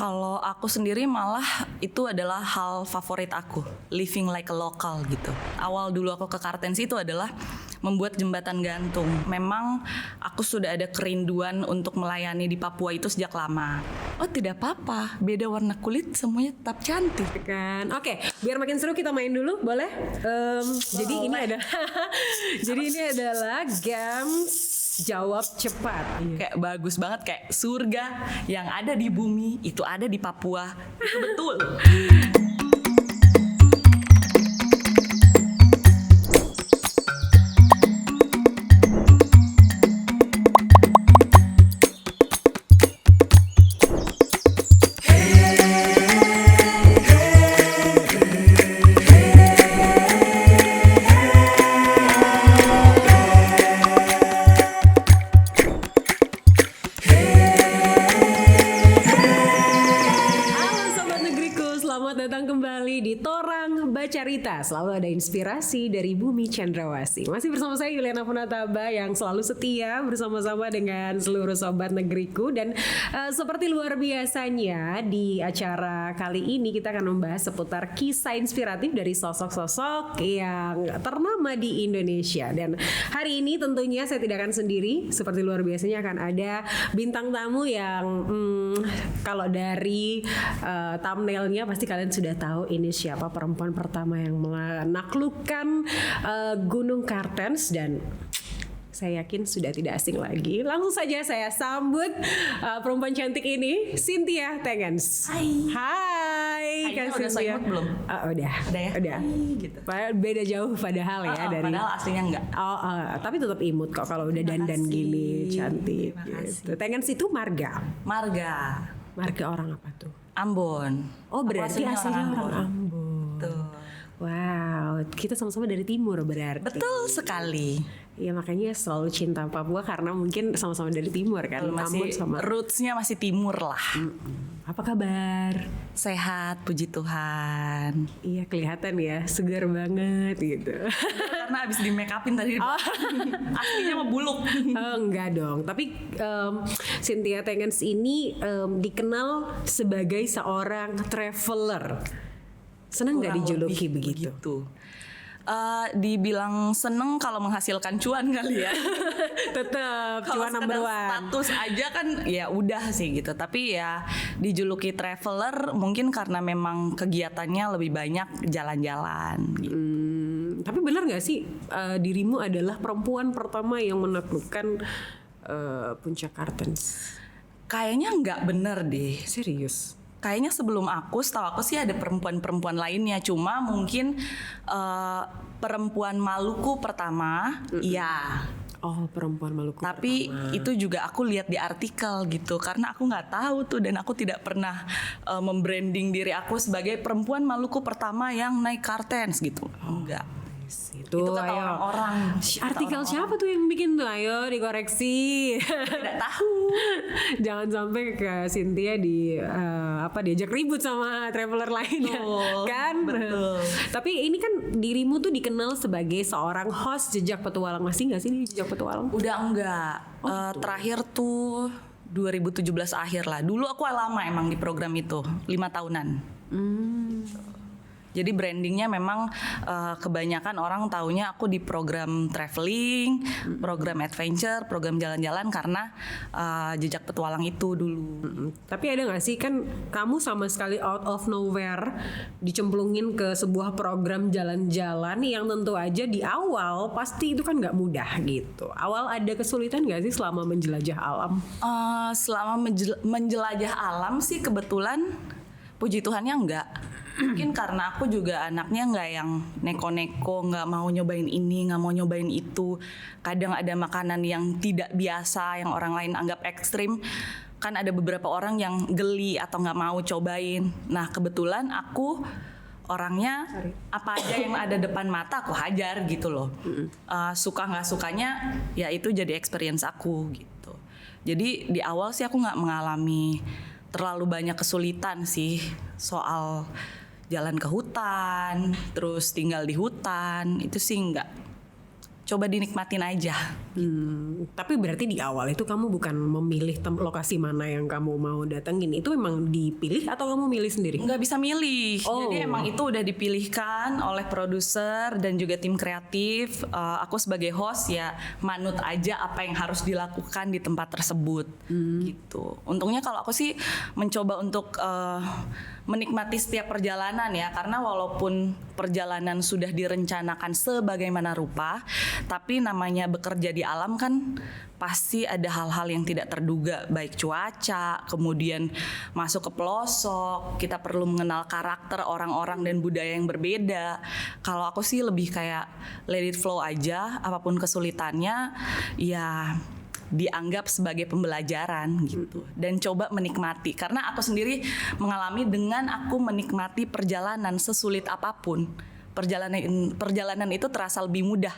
Kalau aku sendiri malah itu adalah hal favorit aku, living like a local gitu. Awal dulu aku ke Kartens itu adalah membuat jembatan gantung. Memang aku sudah ada kerinduan untuk melayani di Papua itu sejak lama. Oh tidak apa-apa, beda warna kulit semuanya tetap cantik. Kan, oke, biar makin seru kita main dulu, boleh? Jadi ini adalah, jadi ini adalah games jawab cepat. Kayak bagus banget, kayak surga yang ada di bumi itu ada di Papua. Itu betul. Cerita selalu ada inspirasi dari Bumi Cendrawasih. Masih bersama saya Yuliana Punataba yang selalu setia bersama-sama dengan seluruh sobat negeriku. Dan seperti luar biasanya di acara kali ini kita akan membahas seputar kisah inspiratif dari sosok-sosok yang ternama di Indonesia. Dan hari ini tentunya saya tidak akan sendiri. Seperti luar biasanya akan ada bintang tamu yang kalau dari thumbnailnya pasti kalian sudah tahu ini siapa perempuan pertama yang menaklukkan Gunung Kartens. Dan saya yakin sudah tidak asing lagi. Langsung saja saya sambut perempuan cantik ini, Cynthia Tengens. Hai Kak Cynthia. Belum? Udah ya? Udah. Gitu. Beda jauh padahal ya dari. Padahal aslinya enggak. Tapi tetap imut kok kalau udah dandan gini, cantik gitu. Tengens itu marga orang apa tuh? Ambon. Oh berarti aslinya orang Ambon. Tuh. Wow, kita sama-sama dari timur berarti. Betul sekali. Ya makanya selalu cinta Papua karena mungkin sama-sama dari timur kan. Masih rootsnya masih timur lah. Apa kabar? Sehat, puji Tuhan. Iya kelihatan ya, segar banget gitu. Karena abis di make upin tadi. Aslinya mah buluk. Enggak dong. Tapi Cynthia Tengens ini dikenal sebagai seorang traveler. Senang nggak dijuluki begitu? Dibilang seneng kalau menghasilkan cuan kali ya. Tetap cuan number one. Status aja kan ya udah sih gitu. Tapi ya dijuluki traveler mungkin karena memang kegiatannya lebih banyak jalan-jalan gitu. Tapi benar nggak sih dirimu adalah perempuan pertama yang menaklukkan Puncak Kartens? Kayaknya nggak bener deh. Serius? Kayaknya sebelum aku, setahu aku sih ada perempuan-perempuan lainnya. Cuma mungkin perempuan Maluku pertama, iya. Oh, perempuan Maluku. Tapi pertama. itu juga aku lihat di artikel gitu, karena aku nggak tahu tuh dan aku tidak pernah membranding diri aku sebagai perempuan Maluku pertama yang naik Kartens gitu. Enggak. Itu kata ayo orang. Artikel siapa tuh yang bikin tuh? Ayo dikoreksi. Tidak tahu. Jangan sampai ke Cynthia diajak ribut sama traveler lainnya. Kan? Betul. Tapi ini kan dirimu tuh dikenal sebagai seorang host Jejak Petualang. Masih nggak sih di Jejak Petualang? Udah enggak. Terakhir tuh 2017 akhir lah. Dulu aku lama emang di program itu, 5 tahunan. Jadi brandingnya memang kebanyakan orang taunya aku di program traveling, program adventure, program jalan-jalan karena Jejak Petualang itu dulu. Tapi ada gak sih kan kamu sama sekali out of nowhere dicemplungin ke sebuah program jalan-jalan yang tentu aja di awal pasti itu kan gak mudah gitu. Awal ada kesulitan gak sih selama menjelajah alam? Selama menjelajah alam sih kebetulan puji Tuhannya enggak. Mungkin karena aku juga anaknya nggak yang neko-neko, nggak mau nyobain ini, nggak mau nyobain itu. Kadang ada makanan yang tidak biasa, yang orang lain anggap ekstrim. Kan ada beberapa orang yang geli atau nggak mau cobain. Nah kebetulan aku orangnya apa aja yang ada depan mata aku hajar gitu loh. Suka nggak sukanya ya itu jadi experience aku gitu. Jadi di awal sih aku nggak mengalami terlalu banyak kesulitan sih soal jalan ke hutan, terus tinggal di hutan, itu sih enggak. coba dinikmatin aja. Tapi berarti di awal itu kamu bukan memilih lokasi mana yang kamu mau datengin, itu memang dipilih atau kamu milih sendiri? Nggak bisa milih. Oh. Jadi emang itu udah dipilihkan oleh produser dan juga tim kreatif. Aku sebagai host ya manut aja apa yang harus dilakukan di tempat tersebut gitu. Untungnya kalau aku sih mencoba untuk menikmati setiap perjalanan ya, karena walaupun perjalanan sudah direncanakan sebagaimana rupa, tapi namanya bekerja di alam kan pasti ada hal-hal yang tidak terduga, baik cuaca, kemudian masuk ke pelosok, kita perlu mengenal karakter orang-orang dan budaya yang berbeda. Kalau aku sih lebih kayak let it flow aja, apapun kesulitannya ya dianggap sebagai pembelajaran gitu, dan coba menikmati, karena aku sendiri mengalami dengan aku menikmati perjalanan sesulit apapun, perjalanan itu terasa lebih mudah.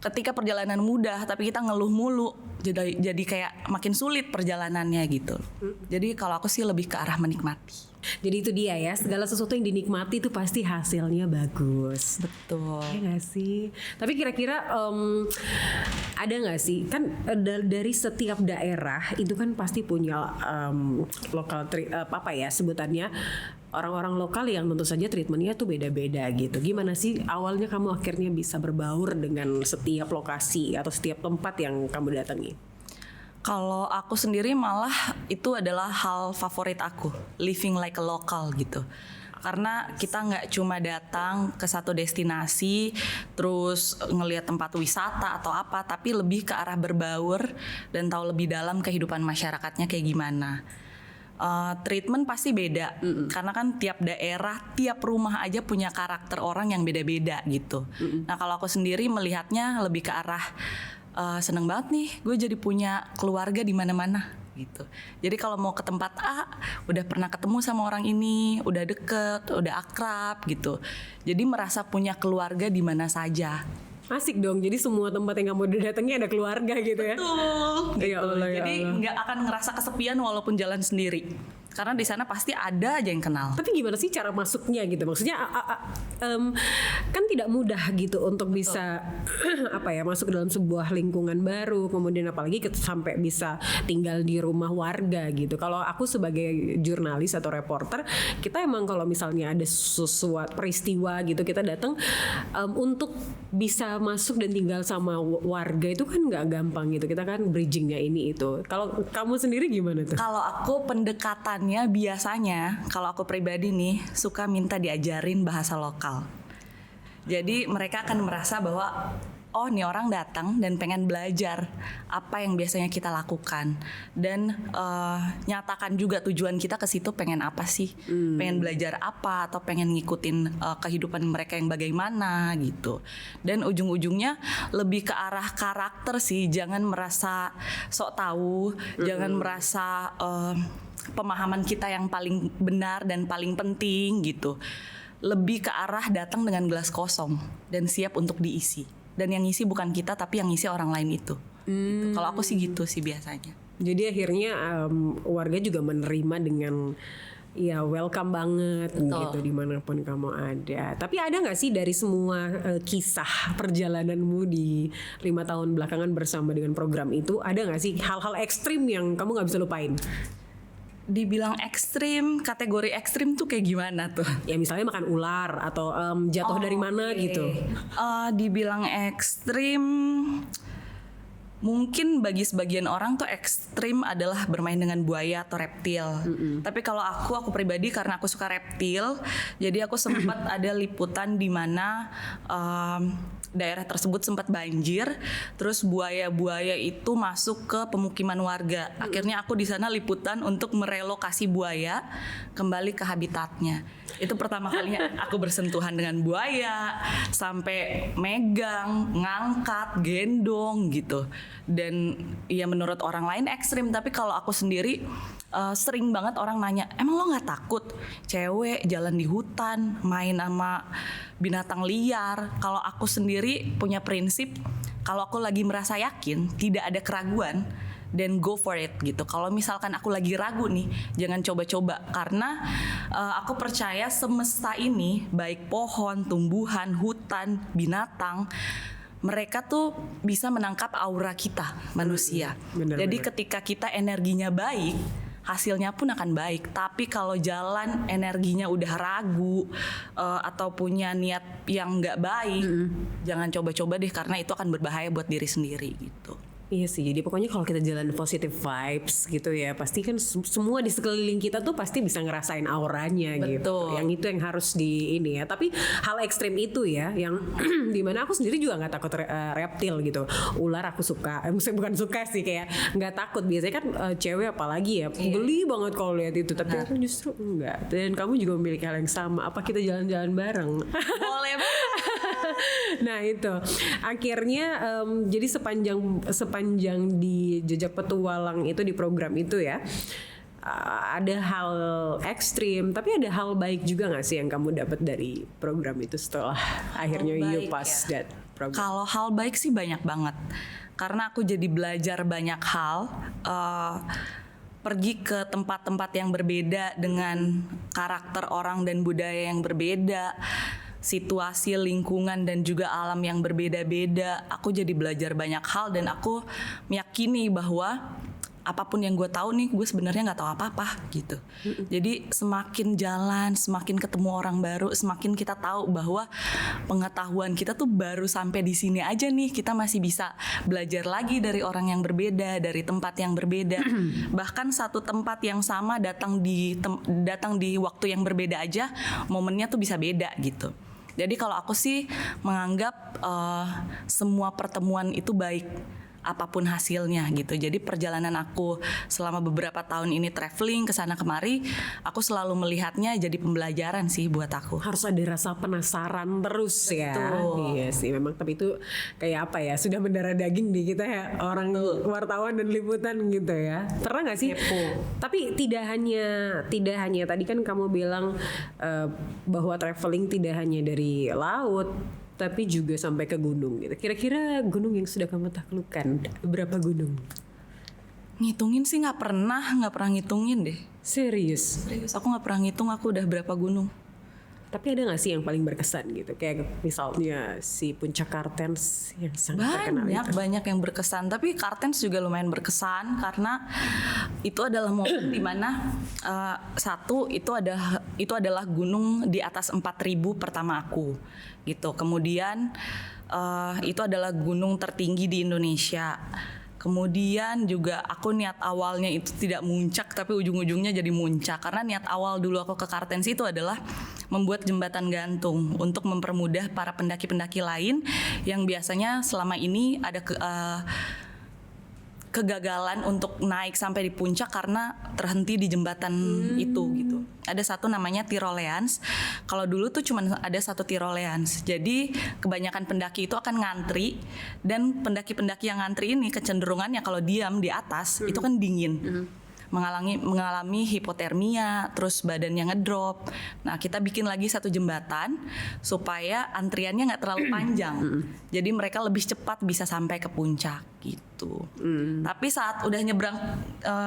Ketika perjalanan mudah tapi kita ngeluh mulu, jadi kayak makin sulit perjalanannya gitu. Jadi kalau aku sih lebih ke arah menikmati. Jadi itu dia ya, segala sesuatu yang dinikmati itu pasti hasilnya bagus. Betul. Ya gak sih? Tapi kira-kira ada gak sih, kan dari setiap daerah itu kan pasti punya lokal apa ya sebutannya, orang-orang lokal yang tentu saja treatmentnya tuh beda-beda gitu. Gimana sih awalnya kamu akhirnya bisa berbaur dengan setiap lokasi atau setiap tempat yang kamu datangi? Kalau aku sendiri malah itu adalah hal favorit aku, living like a local gitu. Karena kita nggak cuma datang ke satu destinasi terus ngelihat tempat wisata atau apa, tapi lebih ke arah berbaur dan tahu lebih dalam kehidupan masyarakatnya kayak gimana. Treatment pasti beda, karena kan tiap daerah, tiap rumah aja punya karakter orang yang beda-beda gitu. Nah kalau aku sendiri melihatnya lebih ke arah seneng banget nih, gue jadi punya keluarga di mana-mana gitu. Jadi kalau mau ke tempat A, udah pernah ketemu sama orang ini, udah deket, udah akrab gitu. Jadi merasa punya keluarga di mana saja. Asik dong, jadi semua tempat yang kamu datangi ada keluarga gitu ya? Betul. Ya Allah, ya Jadi Allah. nggak akan ngerasa kesepian walaupun jalan sendiri. Karena di sana pasti ada aja yang kenal. Tapi gimana sih cara masuknya gitu? Maksudnya kan tidak mudah gitu untuk bisa apa ya, masuk dalam sebuah lingkungan baru, kemudian apalagi sampai bisa tinggal di rumah warga gitu. Kalau aku sebagai jurnalis atau reporter, kita emang kalau misalnya ada sesuatu peristiwa gitu, kita datang untuk bisa masuk dan tinggal sama warga itu kan nggak gampang gitu. Kita kan bridgingnya ini itu. Kalau kamu sendiri gimana tuh? Kalau aku pendekatannya biasanya, kalau aku pribadi nih suka minta diajarin bahasa lokal. Jadi mereka akan merasa bahwa oh nih orang datang dan pengen belajar apa yang biasanya kita lakukan, dan nyatakan juga tujuan kita ke situ pengen apa sih, pengen belajar apa atau pengen ngikutin kehidupan mereka yang bagaimana gitu. Dan ujung-ujungnya lebih ke arah karakter sih, jangan merasa sok tahu, jangan merasa pemahaman kita yang paling benar dan paling penting gitu. Lebih ke arah datang dengan gelas kosong dan siap untuk diisi. Dan yang ngisi bukan kita, tapi yang ngisi orang lain itu. Gitu. Kalau aku sih gitu sih biasanya. Jadi akhirnya warga juga menerima dengan ya welcome banget. Betul. Gitu dimanapun kamu ada. Tapi ada nggak sih dari semua kisah perjalananmu di 5 tahun belakangan bersama dengan program itu, ada nggak sih hal-hal ekstrim yang kamu nggak bisa lupain? Dibilang ekstrim, kategori ekstrim tuh kayak gimana tuh? Ya misalnya makan ular atau jatuh dari mana gitu. Dibilang ekstrim, mungkin bagi sebagian orang tuh ekstrim adalah bermain dengan buaya atau reptil. Tapi kalau aku pribadi karena aku suka reptil, jadi aku sempat ada liputan di mana daerah tersebut sempat banjir, terus buaya-buaya itu masuk ke pemukiman warga. Akhirnya aku di sana liputan untuk merelokasi buaya kembali ke habitatnya. Itu pertama kalinya aku bersentuhan dengan buaya, sampai megang, ngangkat, gendong gitu. Dan ya menurut orang lain ekstrim, tapi kalau aku sendiri sering banget orang nanya, emang lo nggak takut cewek jalan di hutan main sama binatang liar? Kalau aku sendiri punya prinsip, kalau aku lagi merasa yakin, tidak ada keraguan, then go for it gitu. Kalau misalkan aku lagi ragu nih, jangan coba-coba, karena aku percaya semesta ini, baik pohon, tumbuhan, hutan, binatang, mereka tuh bisa menangkap aura kita manusia. Bener, Jadi bener. ketika kita energinya baik, hasilnya pun akan baik. Tapi kalau jalan energinya udah ragu atau punya niat yang nggak baik, jangan coba-coba deh, karena itu akan berbahaya buat diri sendiri gitu. Iya sih, jadi pokoknya kalau kita jalan positive vibes gitu ya, pasti kan semua di sekeliling kita tuh pasti bisa ngerasain auranya gitu. Betul. Yang itu yang harus di ini ya. Tapi hal ekstrim itu ya, yang dimana aku sendiri juga nggak takut reptil gitu. Ular aku suka, maksudnya bukan suka sih, kayak nggak takut. Biasanya kan cewek apalagi ya, geli banget kalau lihat itu. Tapi aku justru enggak. Dan kamu juga memiliki hal yang sama. Apa kita jalan-jalan bareng? Boleh banget. Nah itu akhirnya jadi sepanjang di jejak petualang itu, di program itu ya, ada hal ekstrim tapi ada hal baik juga nggak sih yang kamu dapat dari program itu setelah akhirnya you baik pass that program? Kalau hal baik sih banyak banget, karena aku jadi belajar banyak hal. Pergi ke tempat-tempat yang berbeda dengan karakter orang dan budaya yang berbeda, situasi lingkungan dan juga alam yang berbeda-beda. Aku jadi belajar banyak hal dan aku meyakini bahwa apapun yang gue tahu nih, gue sebenarnya nggak tahu apa-apa gitu. Jadi semakin jalan, semakin ketemu orang baru, semakin kita tahu bahwa pengetahuan kita tuh baru sampai di sini aja nih. Kita masih bisa belajar lagi dari orang yang berbeda, dari tempat yang berbeda. Bahkan satu tempat yang sama datang di waktu yang berbeda aja, momennya tuh bisa beda gitu. Jadi kalau aku sih menganggap semua pertemuan itu baik, apapun hasilnya gitu. Jadi perjalanan aku selama beberapa tahun ini traveling ke sana kemari, aku selalu melihatnya jadi pembelajaran sih buat aku. Harus ada rasa penasaran terus ya. Betul. Iya sih, memang. Tapi itu kayak apa ya, sudah mendarah daging di kita ya, orang wartawan dan liputan gitu ya. Pernah nggak sih? Kepo. Tapi tidak hanya tadi kan kamu bilang bahwa traveling tidak hanya dari laut, tapi juga sampai ke gunung gitu. Kira-kira gunung yang sudah kamu taklukkan berapa gunung? Ngitungin sih nggak pernah ngitungin deh. Serius? Serius, aku nggak pernah ngitung aku udah berapa gunung. Tapi ada gak sih yang paling berkesan gitu? Kayak misalnya si Puncak Kartens yang sangat terkenal itu. Banyak yang berkesan. Tapi Kartens juga lumayan berkesan karena itu adalah momen dimana satu itu adalah gunung di atas 4.000 pertama aku gitu. Kemudian itu adalah gunung tertinggi di Indonesia. Kemudian juga aku niat awalnya itu tidak muncak, tapi ujung-ujungnya jadi muncak. Karena niat awal dulu aku ke Kartens itu adalah membuat jembatan gantung untuk mempermudah para pendaki-pendaki lain yang biasanya selama ini ada kegagalan untuk naik sampai di puncak karena terhenti di jembatan itu gitu. Ada satu namanya Tyroleans. Kalau dulu tuh cuma ada satu Tyroleans. Jadi kebanyakan pendaki itu akan ngantri, dan pendaki-pendaki yang ngantri ini kecenderungannya kalau diam di atas itu kan dingin. Mengalami hipotermia, terus badannya ngedrop. Nah, kita bikin lagi satu jembatan supaya antriannya nggak terlalu panjang. Jadi mereka lebih cepat bisa sampai ke puncak gitu. Tapi saat udah nyebrang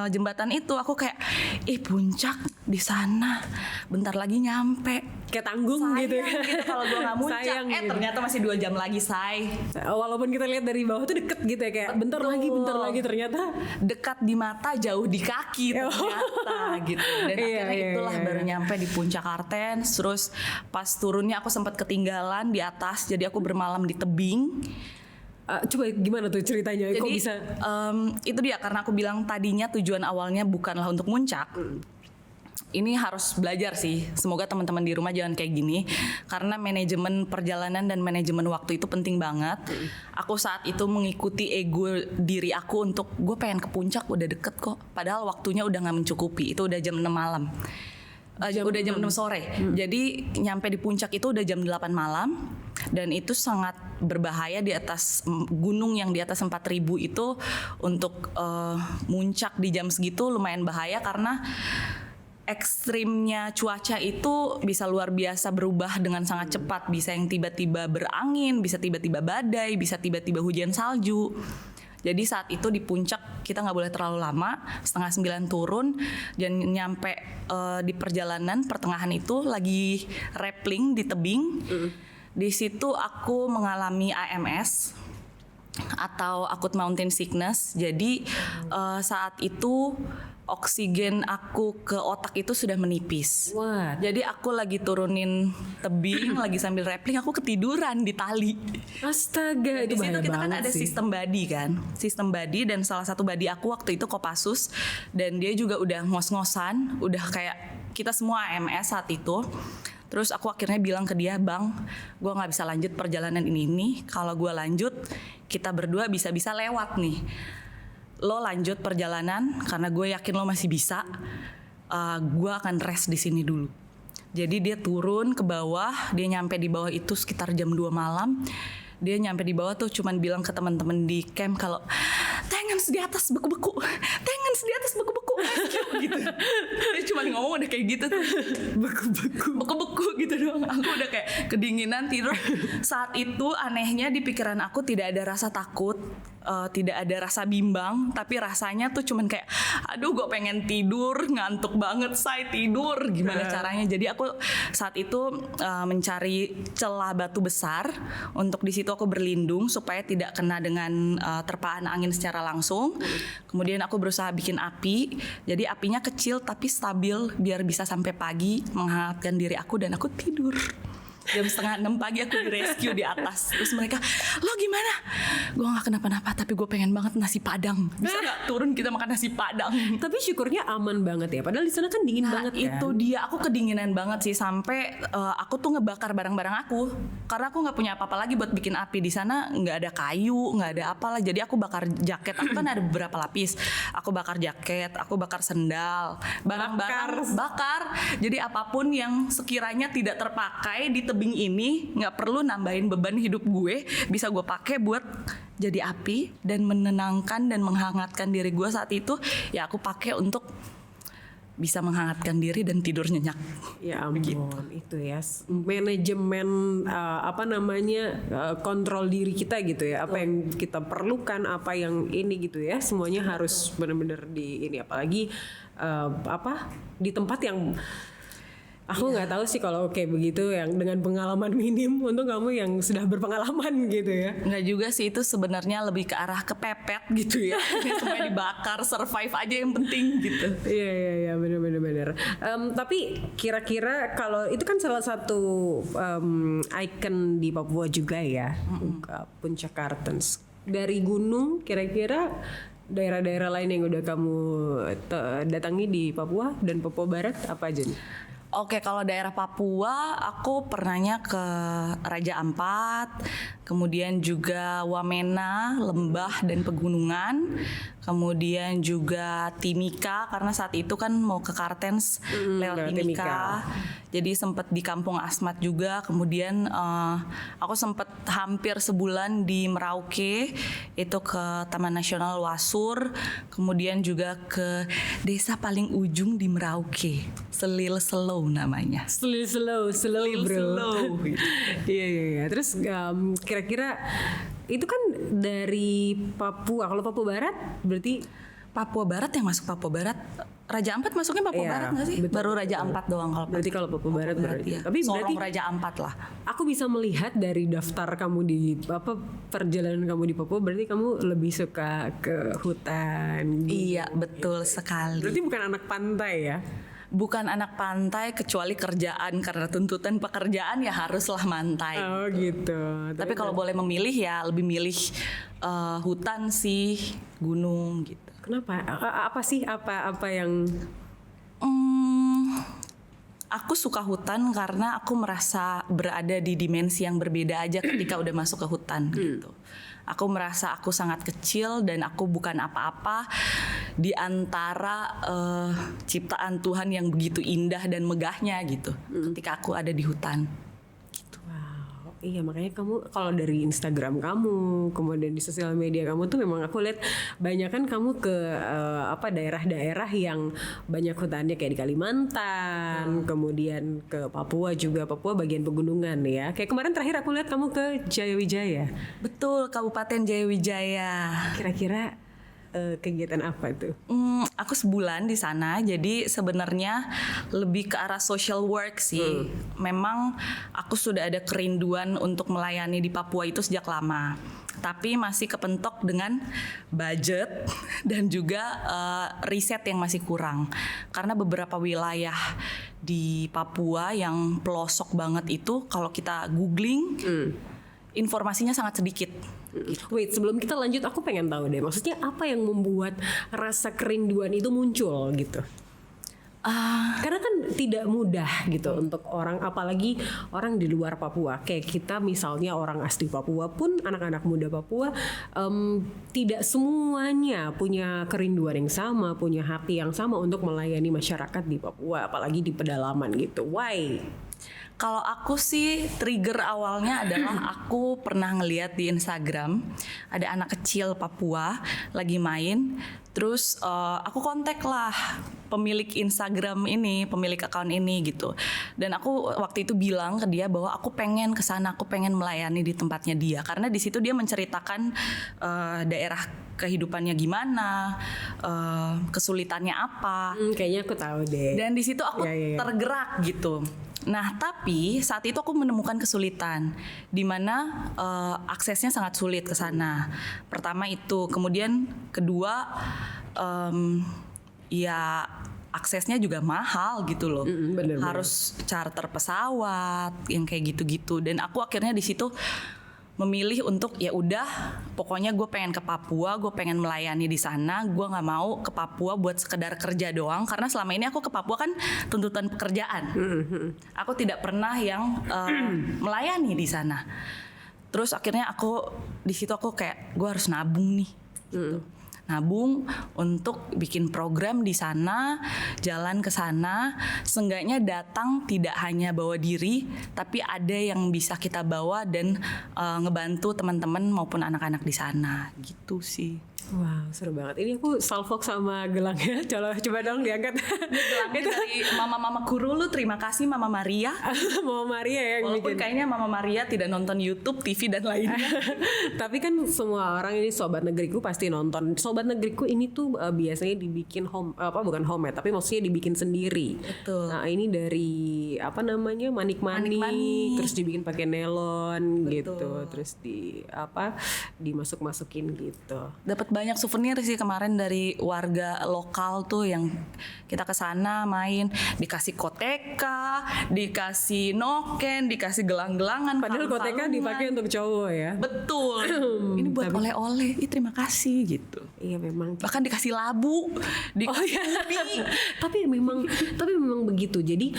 jembatan itu, aku kayak, puncak di sana, bentar lagi nyampe. Kayak tanggung Sayang gitu ya. gitu kalau gue nggak muncak. Sayang gitu. Ternyata masih 2 jam lagi, say. Walaupun kita lihat dari bawah tuh deket gitu ya, kayak bentar lagi ternyata dekat di mata, jauh di kaki ternyata gitu. Dan akhirnya itulah baru nyampe di Puncak Kartens. Terus pas turunnya aku sempat ketinggalan di atas, jadi aku bermalam di tebing. coba gimana tuh ceritanya? Kok Jadi bisa? Itu dia, karena aku bilang tadinya tujuan awalnya bukanlah untuk muncak. Ini harus belajar sih. Semoga teman-teman di rumah jangan kayak gini, karena manajemen perjalanan dan manajemen waktu itu penting banget. Aku saat itu mengikuti ego diri aku untuk gue pengen ke puncak, udah deket kok. Padahal waktunya udah nggak mencukupi. Itu udah jam 6 malam. Udah jam 6 sore. Jadi nyampe di puncak itu udah jam 8 malam. Dan itu sangat berbahaya di atas gunung yang di atas 4.000 itu. Untuk muncak di jam segitu lumayan bahaya, karena ekstrimnya cuaca itu bisa luar biasa berubah dengan sangat cepat. Bisa yang tiba-tiba berangin, bisa tiba-tiba badai, bisa tiba-tiba hujan salju. Jadi saat itu di puncak kita nggak boleh terlalu lama, 8:30 turun, dan nyampe di perjalanan pertengahan itu lagi rappelling di tebing. Di situ aku mengalami AMS. atau acute mountain sickness. Jadi saat itu oksigen aku ke otak itu sudah menipis. Wah. Jadi aku lagi turunin tebing, lagi sambil rappelling, aku ketiduran di tali. Astaga, Di itu situ bahaya kita kan banget ada sih. sistem body kan, sistem body, dan salah satu body aku waktu itu Kopassus, dan dia juga udah ngos-ngosan, udah kayak kita semua AMS saat itu. Terus aku akhirnya bilang ke dia, "Bang, gue nggak bisa lanjut perjalanan ini. Kalau gue lanjut, kita berdua bisa-bisa lewat nih. Lo lanjut perjalanan karena gue yakin lo masih bisa. Gue akan rest di sini dulu." Jadi dia turun ke bawah, dia nyampe di bawah itu sekitar jam 2 malam. Dia nyampe di bawah tuh cuman bilang ke teman-teman di camp kalau tangan di atas beku-beku, tangan di atas beku-beku gitu. Dia cuma ngomong udah kayak gitu tuh, beku-beku gitu doang. Aku udah kayak kedinginan tidur. Saat itu anehnya di pikiran aku tidak ada rasa takut, tidak ada rasa bimbang, tapi rasanya tuh cuman kayak aduh gue pengen tidur, ngantuk banget, saya tidur, gimana caranya. Jadi aku saat itu mencari celah batu besar untuk di situ aku berlindung supaya tidak kena dengan terpaan angin secara langsung. Kemudian aku berusaha bikin api, jadi apinya kecil tapi stabil biar bisa sampai pagi menghangatkan diri aku, dan aku tidur. Jam 5:30 pagi aku di rescue di atas. Terus mereka, "Lo gimana?" "Gue gak kenapa-napa, tapi gue pengen banget nasi padang. Bisa gak turun kita makan nasi padang?" Tapi syukurnya aman banget ya. Padahal di sana kan dingin banget kan. Itu dia, aku kedinginan banget sih sampai aku tuh ngebakar barang-barang aku karena aku nggak punya apa-apa lagi buat bikin api. Di sana nggak ada kayu, nggak ada apalah. Jadi aku bakar jaket. Aku kan ada beberapa lapis. Aku bakar jaket, aku bakar sendal, barang-barang bakar. Jadi apapun yang sekiranya tidak terpakai di tebing ini nggak perlu nambahin beban hidup gue, bisa gue pakai buat jadi api dan menenangkan dan menghangatkan diri gue saat itu. Ya aku pakai untuk bisa menghangatkan diri dan tidur nyenyak. Ya ampun, itu ya manajemen kontrol diri kita gitu ya. Apa yang kita perlukan, apa yang ini gitu ya. Semuanya harus benar-benar di ini, apalagi di tempat yang aku nggak tahu sih kalau kayak begitu yang dengan pengalaman minim. Untuk kamu yang sudah berpengalaman gitu ya. Nggak juga sih, itu sebenarnya lebih ke arah kepepet gitu ya. Semuanya dibakar, survive aja yang penting gitu. Iya benar. Tapi kira-kira kalau itu kan salah satu ikon di Papua juga ya, Puncak Kartens. Dari gunung kira-kira daerah-daerah lain yang udah kamu datangi di Papua dan Papua Barat apa aja nih? Oke, kalau daerah Papua, aku pernahnya ke Raja Ampat, kemudian juga Wamena, lembah dan pegunungan, kemudian juga Timika, karena saat itu kan mau ke Kartens lewat Timika. Jadi sempat di Kampung Asmat juga, kemudian aku sempat hampir sebulan di Merauke, itu ke Taman Nasional Wasur, kemudian juga ke desa paling ujung di Merauke, Selil Slow namanya. Slow bro. Iya. Terus kira-kira itu kan dari Papua. Kalau Papua Barat berarti Papua Barat yang masuk Papua Barat. Raja Ampat masuknya Papua Iya, Barat nggak sih? betul, Baru Raja Ampat doang kalau. berarti kalau Papua Barat berarti. ya. Tapi Sorong berarti Raja Ampat lah. aku bisa melihat dari daftar kamu di perjalanan kamu di Papua, berarti kamu lebih suka ke hutan. Iya, betul sekali. Berarti bukan anak pantai ya? Bukan anak pantai kecuali kerjaan, karena tuntutan pekerjaan ya haruslah mantai. Oh gitu. Tapi kalau boleh memilih ya lebih milih hutan sih, gunung gitu. Kenapa? Apa sih apa yang Aku suka hutan karena aku merasa berada di dimensi yang berbeda aja ketika udah masuk ke hutan gitu. Aku merasa aku sangat kecil dan aku bukan apa-apa di antara ciptaan Tuhan yang begitu indah dan megahnya gitu. Ketika aku ada di hutan. Iya, makanya kamu kalau dari Instagram kamu, kemudian di sosial media kamu tuh memang aku lihat banyak kan kamu ke daerah-daerah yang banyak hutannya kayak di Kalimantan, kemudian ke Papua juga, Papua bagian pegunungan ya. Kayak kemarin terakhir aku lihat kamu ke Jayawijaya. Betul, Kabupaten Jayawijaya. Kira-kira kegiatan apa tuh? Aku sebulan di sana, jadi sebenarnya lebih ke arah social work sih. Memang aku sudah ada kerinduan untuk melayani di Papua itu sejak lama, tapi masih kepentok dengan budget dan juga riset yang masih kurang. Karena beberapa wilayah di Papua yang pelosok banget itu, kalau kita googling, informasinya sangat sedikit. Wait, sebelum kita lanjut, aku pengen tahu deh, maksudnya apa yang membuat rasa kerinduan itu muncul gitu? Karena kan tidak mudah gitu untuk orang, apalagi orang di luar Papua. Kayak kita misalnya orang asli Papua pun, anak-anak muda Papua, tidak semuanya punya kerinduan yang sama, punya hati yang sama untuk melayani masyarakat di Papua, apalagi di pedalaman gitu. Why? Kalau aku sih trigger awalnya adalah aku pernah ngeliat di Instagram ada anak kecil Papua lagi main, terus aku kontak lah pemilik Instagram ini, pemilik akun ini gitu. Dan aku waktu itu bilang ke dia bahwa aku pengen kesana, aku pengen melayani di tempatnya dia, karena di situ dia menceritakan daerah kehidupannya gimana, kesulitannya apa. Kayaknya aku tahu deh. Dan di situ aku Ya. tergerak gitu. Nah, tapi saat itu aku menemukan kesulitan di mana aksesnya sangat sulit ke sana. Pertama itu, kemudian kedua ya aksesnya juga mahal gitu loh. Bener. Harus charter pesawat yang kayak gitu-gitu. Dan aku akhirnya di situ memilih untuk ya udah, pokoknya gue pengen ke Papua, gue pengen melayani di sana. Gue nggak mau ke Papua buat sekedar kerja doang, karena selama ini aku ke Papua kan tuntutan pekerjaan. Aku tidak pernah yang melayani di sana. Terus akhirnya aku di situ aku kayak gue harus nabung nih. Gitu. Nabung untuk bikin program di sana, jalan ke sana, seenggaknya datang tidak hanya bawa diri, tapi ada yang bisa kita bawa dan ngebantu teman-teman maupun anak-anak di sana, gitu sih. Wow, seru banget. Ini aku salfok sama gelangnya. Coba dong diangkat. Itu dari Mama Kurulu, terima kasih Mama Maria. Mama Maria yang Walaupun bikin. kayaknya Mama Maria tidak nonton YouTube, TV dan lainnya. Tapi kan semua orang ini Sobat Negeriku pasti nonton. Sobat Negeriku ini tuh biasanya dibikin bukan homemade, tapi maksudnya dibikin sendiri. Betul. Nah, ini dari apa namanya? Manik-manik, terus dibikin pakai nelon gitu. Terus dimasuk-masukin gitu. Dapat banyak souvenir sih kemarin dari warga lokal tuh yang kita ke sana main, dikasih koteka, dikasih noken, dikasih gelang-gelangan. Padahal koteka dipakai untuk cowok ya. Betul. Ini buat oleh-oleh. Terima kasih gitu. Iya memang. Bahkan dikasih labu, dikasih ubi. tapi memang begitu. Jadi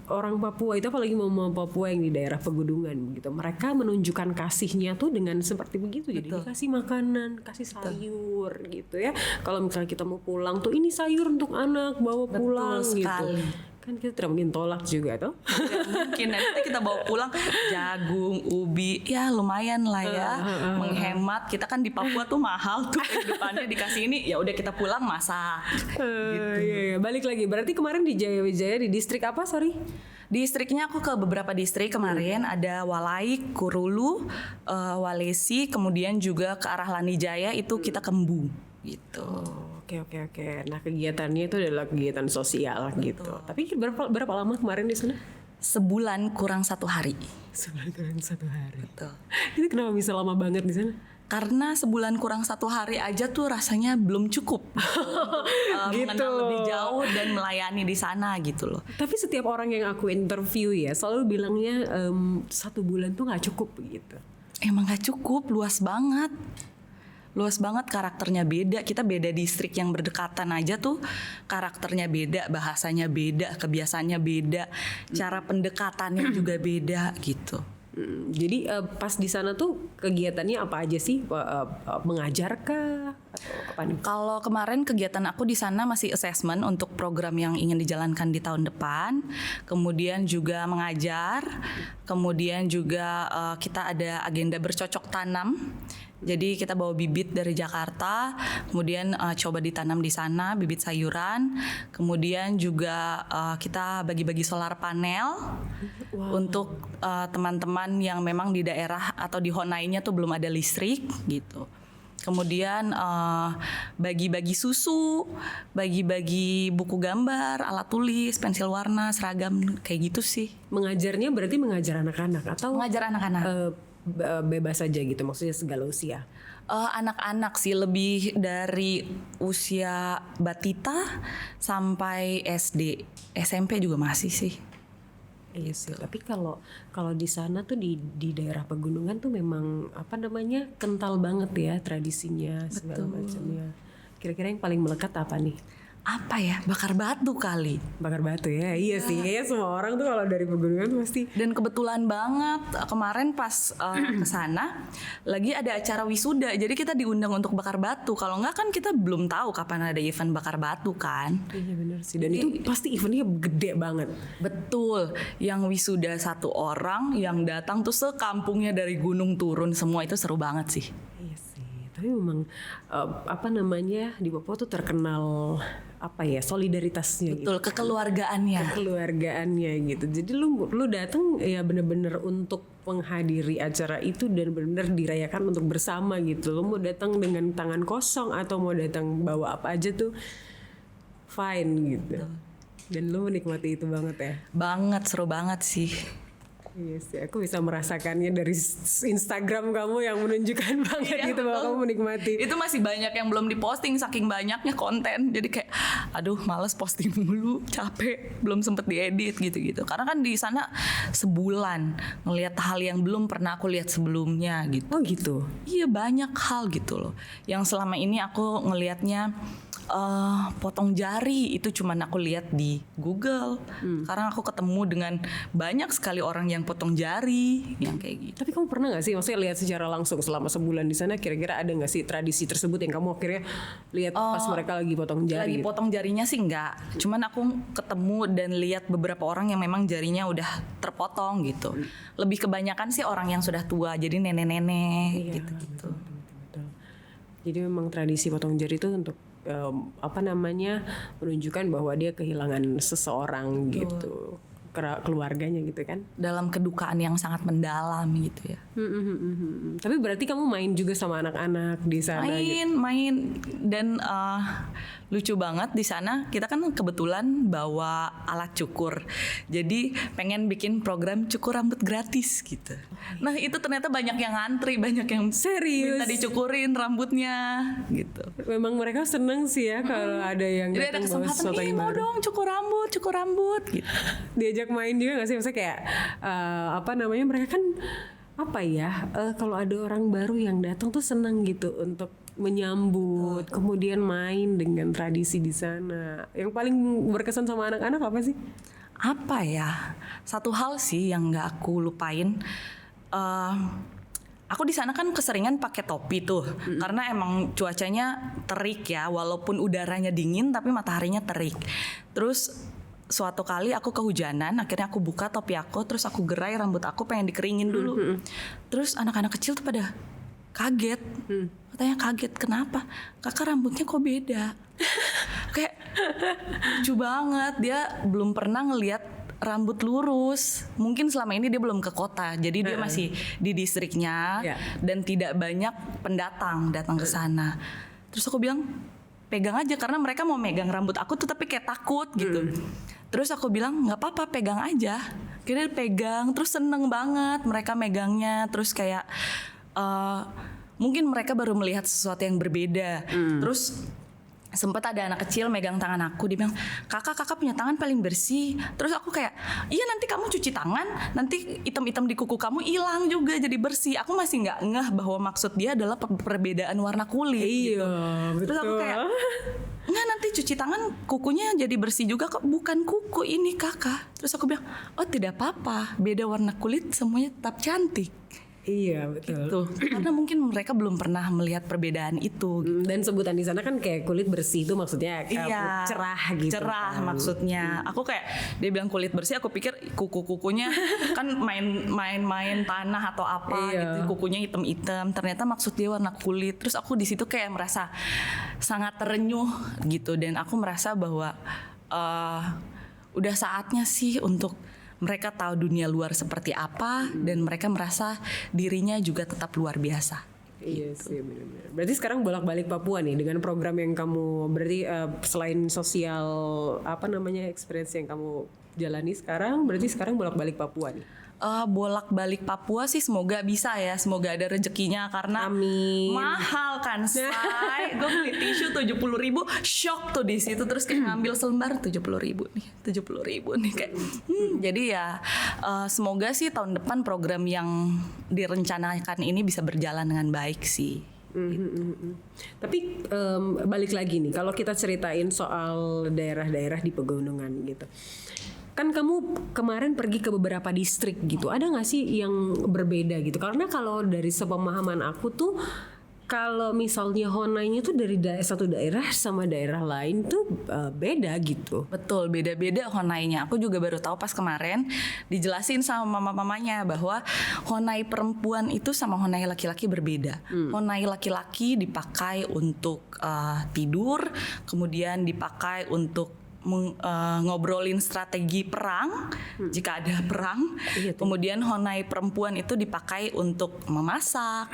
orang Papua itu, apalagi mama Papua yang di daerah pegunungan gitu, mereka menunjukkan kasihnya tuh dengan seperti begitu. Jadi dikasih makanan, kasih sayur gitu ya. Kalau misalnya kita mau pulang tuh, ini sayur untuk anak, bawa pulang sekali. gitu. Kan kita tidak mungkin tolak juga tuh. Mungkin nanti kita bawa pulang jagung, ubi, ya lumayan lah ya, menghemat. Kita kan di Papua tuh mahal tuh kehidupannya, dikasih ini ya udah kita pulang masak. Iya. Balik lagi. Berarti kemarin di Jaya Wijaya di distrik apa? Sorry. Distriknya aku ke beberapa distrik kemarin, ada Walai, Kurulu, Walesi, kemudian juga ke arah Lanijaya itu kita ke Embu gitu. Oke. Nah, kegiatannya itu adalah kegiatan sosial gitu. Tapi berapa lama kemarin di sana? Sebulan kurang 1 hari. Sebulan kurang 1 hari. Betul. Itu kenapa bisa lama banget di sana? Karena sebulan kurang 1 hari aja tuh rasanya belum cukup mengenal lebih jauh dan melayani di sana gitu loh. Tapi setiap orang yang aku interview ya selalu bilangnya 1 bulan tuh nggak cukup gitu. Emang gak cukup, luas banget. Luas banget, karakternya beda. Kita beda distrik yang berdekatan aja tuh karakternya beda, bahasanya beda, kebiasaannya beda, cara pendekatannya juga beda gitu. Jadi pas di sana tuh kegiatannya apa aja sih? Mengajar kah? Atau apa nih? Kalau kemarin kegiatan aku di sana masih assessment untuk program yang ingin dijalankan di tahun depan. Kemudian juga mengajar. Kemudian juga kita ada agenda bercocok tanam. Jadi kita bawa bibit dari Jakarta, kemudian coba ditanam di sana, bibit sayuran. Kemudian juga kita bagi-bagi solar panel untuk teman-teman yang memang di daerah atau di Honainya tuh belum ada listrik gitu. Kemudian bagi-bagi susu, bagi-bagi buku gambar, alat tulis, pensil warna, seragam, kayak gitu sih. Mengajarnya berarti mengajar anak-anak atau Mengajar anak-anak. bebas saja gitu, maksudnya segala usia? Anak-anak sih, lebih dari usia batita sampai SD, SMP juga masih sih. Iya sih, tapi kalau di sana tuh di daerah pegunungan tuh memang apa namanya kental banget ya tradisinya segala macamnya. Kira-kira yang paling melekat apa nih? Apa ya? Bakar batu kali. Bakar batu ya, iya sih. Kayaknya semua orang tuh kalau dari pegunungan tuh pasti. Dan kebetulan banget kemarin pas ke sana lagi ada acara wisuda. Jadi kita diundang untuk bakar batu. Kalau enggak kan kita belum tahu kapan ada event bakar batu kan. Iya benar sih. Dan itu pasti eventnya gede banget. Betul. Yang wisuda 1 orang, yang datang tuh sekampungnya dari gunung turun semua, itu seru banget sih. Iya sih. Tapi memang apa namanya di Papua tuh terkenal apa ya solidaritasnya gitu. Betul, kekeluargaannya. Keluargaannya gitu. Jadi lu datang ya bener-bener untuk menghadiri acara itu dan benar-benar dirayakan untuk bersama gitu. Lu mau datang dengan tangan kosong atau mau datang bawa apa aja tuh fine gitu. Dan lu menikmati itu banget ya. Banget, seru banget sih. Iya sih, aku bisa merasakannya dari Instagram kamu yang menunjukkan banget Iya, gitu bahwa betul. kamu menikmati. Itu masih banyak yang belum diposting saking banyaknya konten. Jadi kayak aduh males posting mulu, capek, belum sempet diedit gitu-gitu. Karena kan di sana sebulan ngelihat hal yang belum pernah aku lihat sebelumnya gitu. Oh gitu. Iya, banyak hal gitu loh. Yang selama ini aku ngelihatnya potong jari itu cuman aku lihat di Google. Sekarang aku ketemu dengan banyak sekali orang yang potong jari yang kayak gitu. Tapi kamu pernah gak sih maksudnya lihat secara langsung selama sebulan di sana kira-kira ada gak sih tradisi tersebut yang kamu akhirnya lihat pas mereka lagi potong jari? Lagi gitu? potong jarinya sih enggak. Cuman aku ketemu dan lihat beberapa orang yang memang jarinya udah terpotong gitu. Lebih kebanyakan sih orang yang sudah tua, jadi nenek-nenek gitu-gitu. Betul. Jadi memang tradisi potong jari itu untuk apa namanya menunjukkan bahwa dia kehilangan seseorang gitu, keluarganya gitu kan. Dalam kedukaan yang sangat mendalam gitu ya. Tapi berarti kamu main juga sama anak-anak di sana gitu? Main dan lucu banget di sana. Kita kan kebetulan bawa alat cukur, jadi pengen bikin program cukur rambut gratis gitu. Nah itu ternyata banyak yang ngantri, banyak yang Serius? minta dicukurin rambutnya gitu. Memang mereka seneng sih ya kalau ada yang Jadi ada datang bawa sesuatu kesempatan, yang mau baru. dong cukur rambut gitu. Diajak main juga gak sih? Maksudnya kayak apa namanya mereka kan apa ya kalau ada orang baru yang datang tuh seneng gitu untuk menyambut, kemudian main dengan tradisi di sana. Yang paling berkesan sama anak-anak apa sih? Apa ya? Satu hal sih yang nggak aku lupain. Aku di sana kan keseringan pakai topi tuh, karena emang cuacanya terik ya, walaupun udaranya dingin tapi mataharinya terik. Terus suatu kali aku kehujanan, akhirnya aku buka topi aku, terus aku gerai rambut aku pengen dikeringin dulu. Terus anak-anak kecil tuh pada kaget. Katanya kaget, kenapa? Kakak rambutnya kok beda? Kayak lucu banget, dia belum pernah ngelihat rambut lurus. Mungkin selama ini dia belum ke kota, jadi dia masih di distriknya dan tidak banyak pendatang datang ke sana. Terus aku bilang, pegang aja, karena mereka mau megang rambut aku tuh tapi kayak takut gitu. Terus aku bilang nggak apa-apa, pegang aja. Kira pegang, terus seneng banget mereka megangnya. Terus kayak mungkin mereka baru melihat sesuatu yang berbeda. Terus sempat ada anak kecil megang tangan aku, dia bilang kakak punya tangan paling bersih. Terus aku kayak iya, nanti kamu cuci tangan, nanti item-item di kuku kamu hilang juga jadi bersih. Aku masih nggak ngeh bahwa maksud dia adalah perbedaan warna kulit. Iya, gitu. Terus aku kayak nggak, nanti cuci tangan kukunya jadi bersih juga kok. Bukan kuku ini kakak. Terus aku bilang oh tidak apa-apa, beda warna kulit semuanya tetap cantik. Iya betul. Tuh, karena mungkin mereka belum pernah melihat perbedaan itu. Dan sebutan di sana kan kayak kulit bersih itu maksudnya cerah gitu. Cerah maksudnya. Aku kayak dia bilang kulit bersih, aku pikir kuku-kukunya kan main tanah atau apa gitu, kukunya hitam-hitam. Ternyata maksud dia warna kulit. Terus aku di situ kayak merasa sangat terenyuh gitu, dan aku merasa bahwa udah saatnya sih untuk mereka tahu dunia luar seperti apa, dan mereka merasa dirinya juga tetap luar biasa. Iya sih benar-benar. Berarti sekarang bolak-balik Papua nih dengan program yang kamu berarti selain sosial experience yang kamu jalani sekarang, berarti sekarang bolak-balik Papua nih. Bolak-balik Papua sih semoga bisa ya, semoga ada rezekinya karena Amin. mahal kan say. Gue beli tisu 70.000, shock tuh di situ, terus kayak ngambil selembar 70.000 nih kayak. Jadi ya semoga sih tahun depan program yang direncanakan ini bisa berjalan dengan baik sih. Tapi balik lagi nih, kalau kita ceritain soal daerah-daerah di pegunungan gitu. Kan kamu kemarin pergi ke beberapa distrik gitu. Ada gak sih yang berbeda gitu? Karena kalau dari sepemahaman aku tuh, kalau misalnya Honainya tuh dari satu daerah sama daerah lain tuh beda gitu. Betul, beda-beda Honainya. Aku juga baru tahu pas kemarin dijelasin sama mama-mamanya bahwa Honai perempuan itu sama Honai laki-laki berbeda. Honai laki-laki dipakai untuk tidur, kemudian dipakai untuk ngobrolin strategi perang jika ada perang. Kemudian Honai perempuan itu dipakai untuk memasak,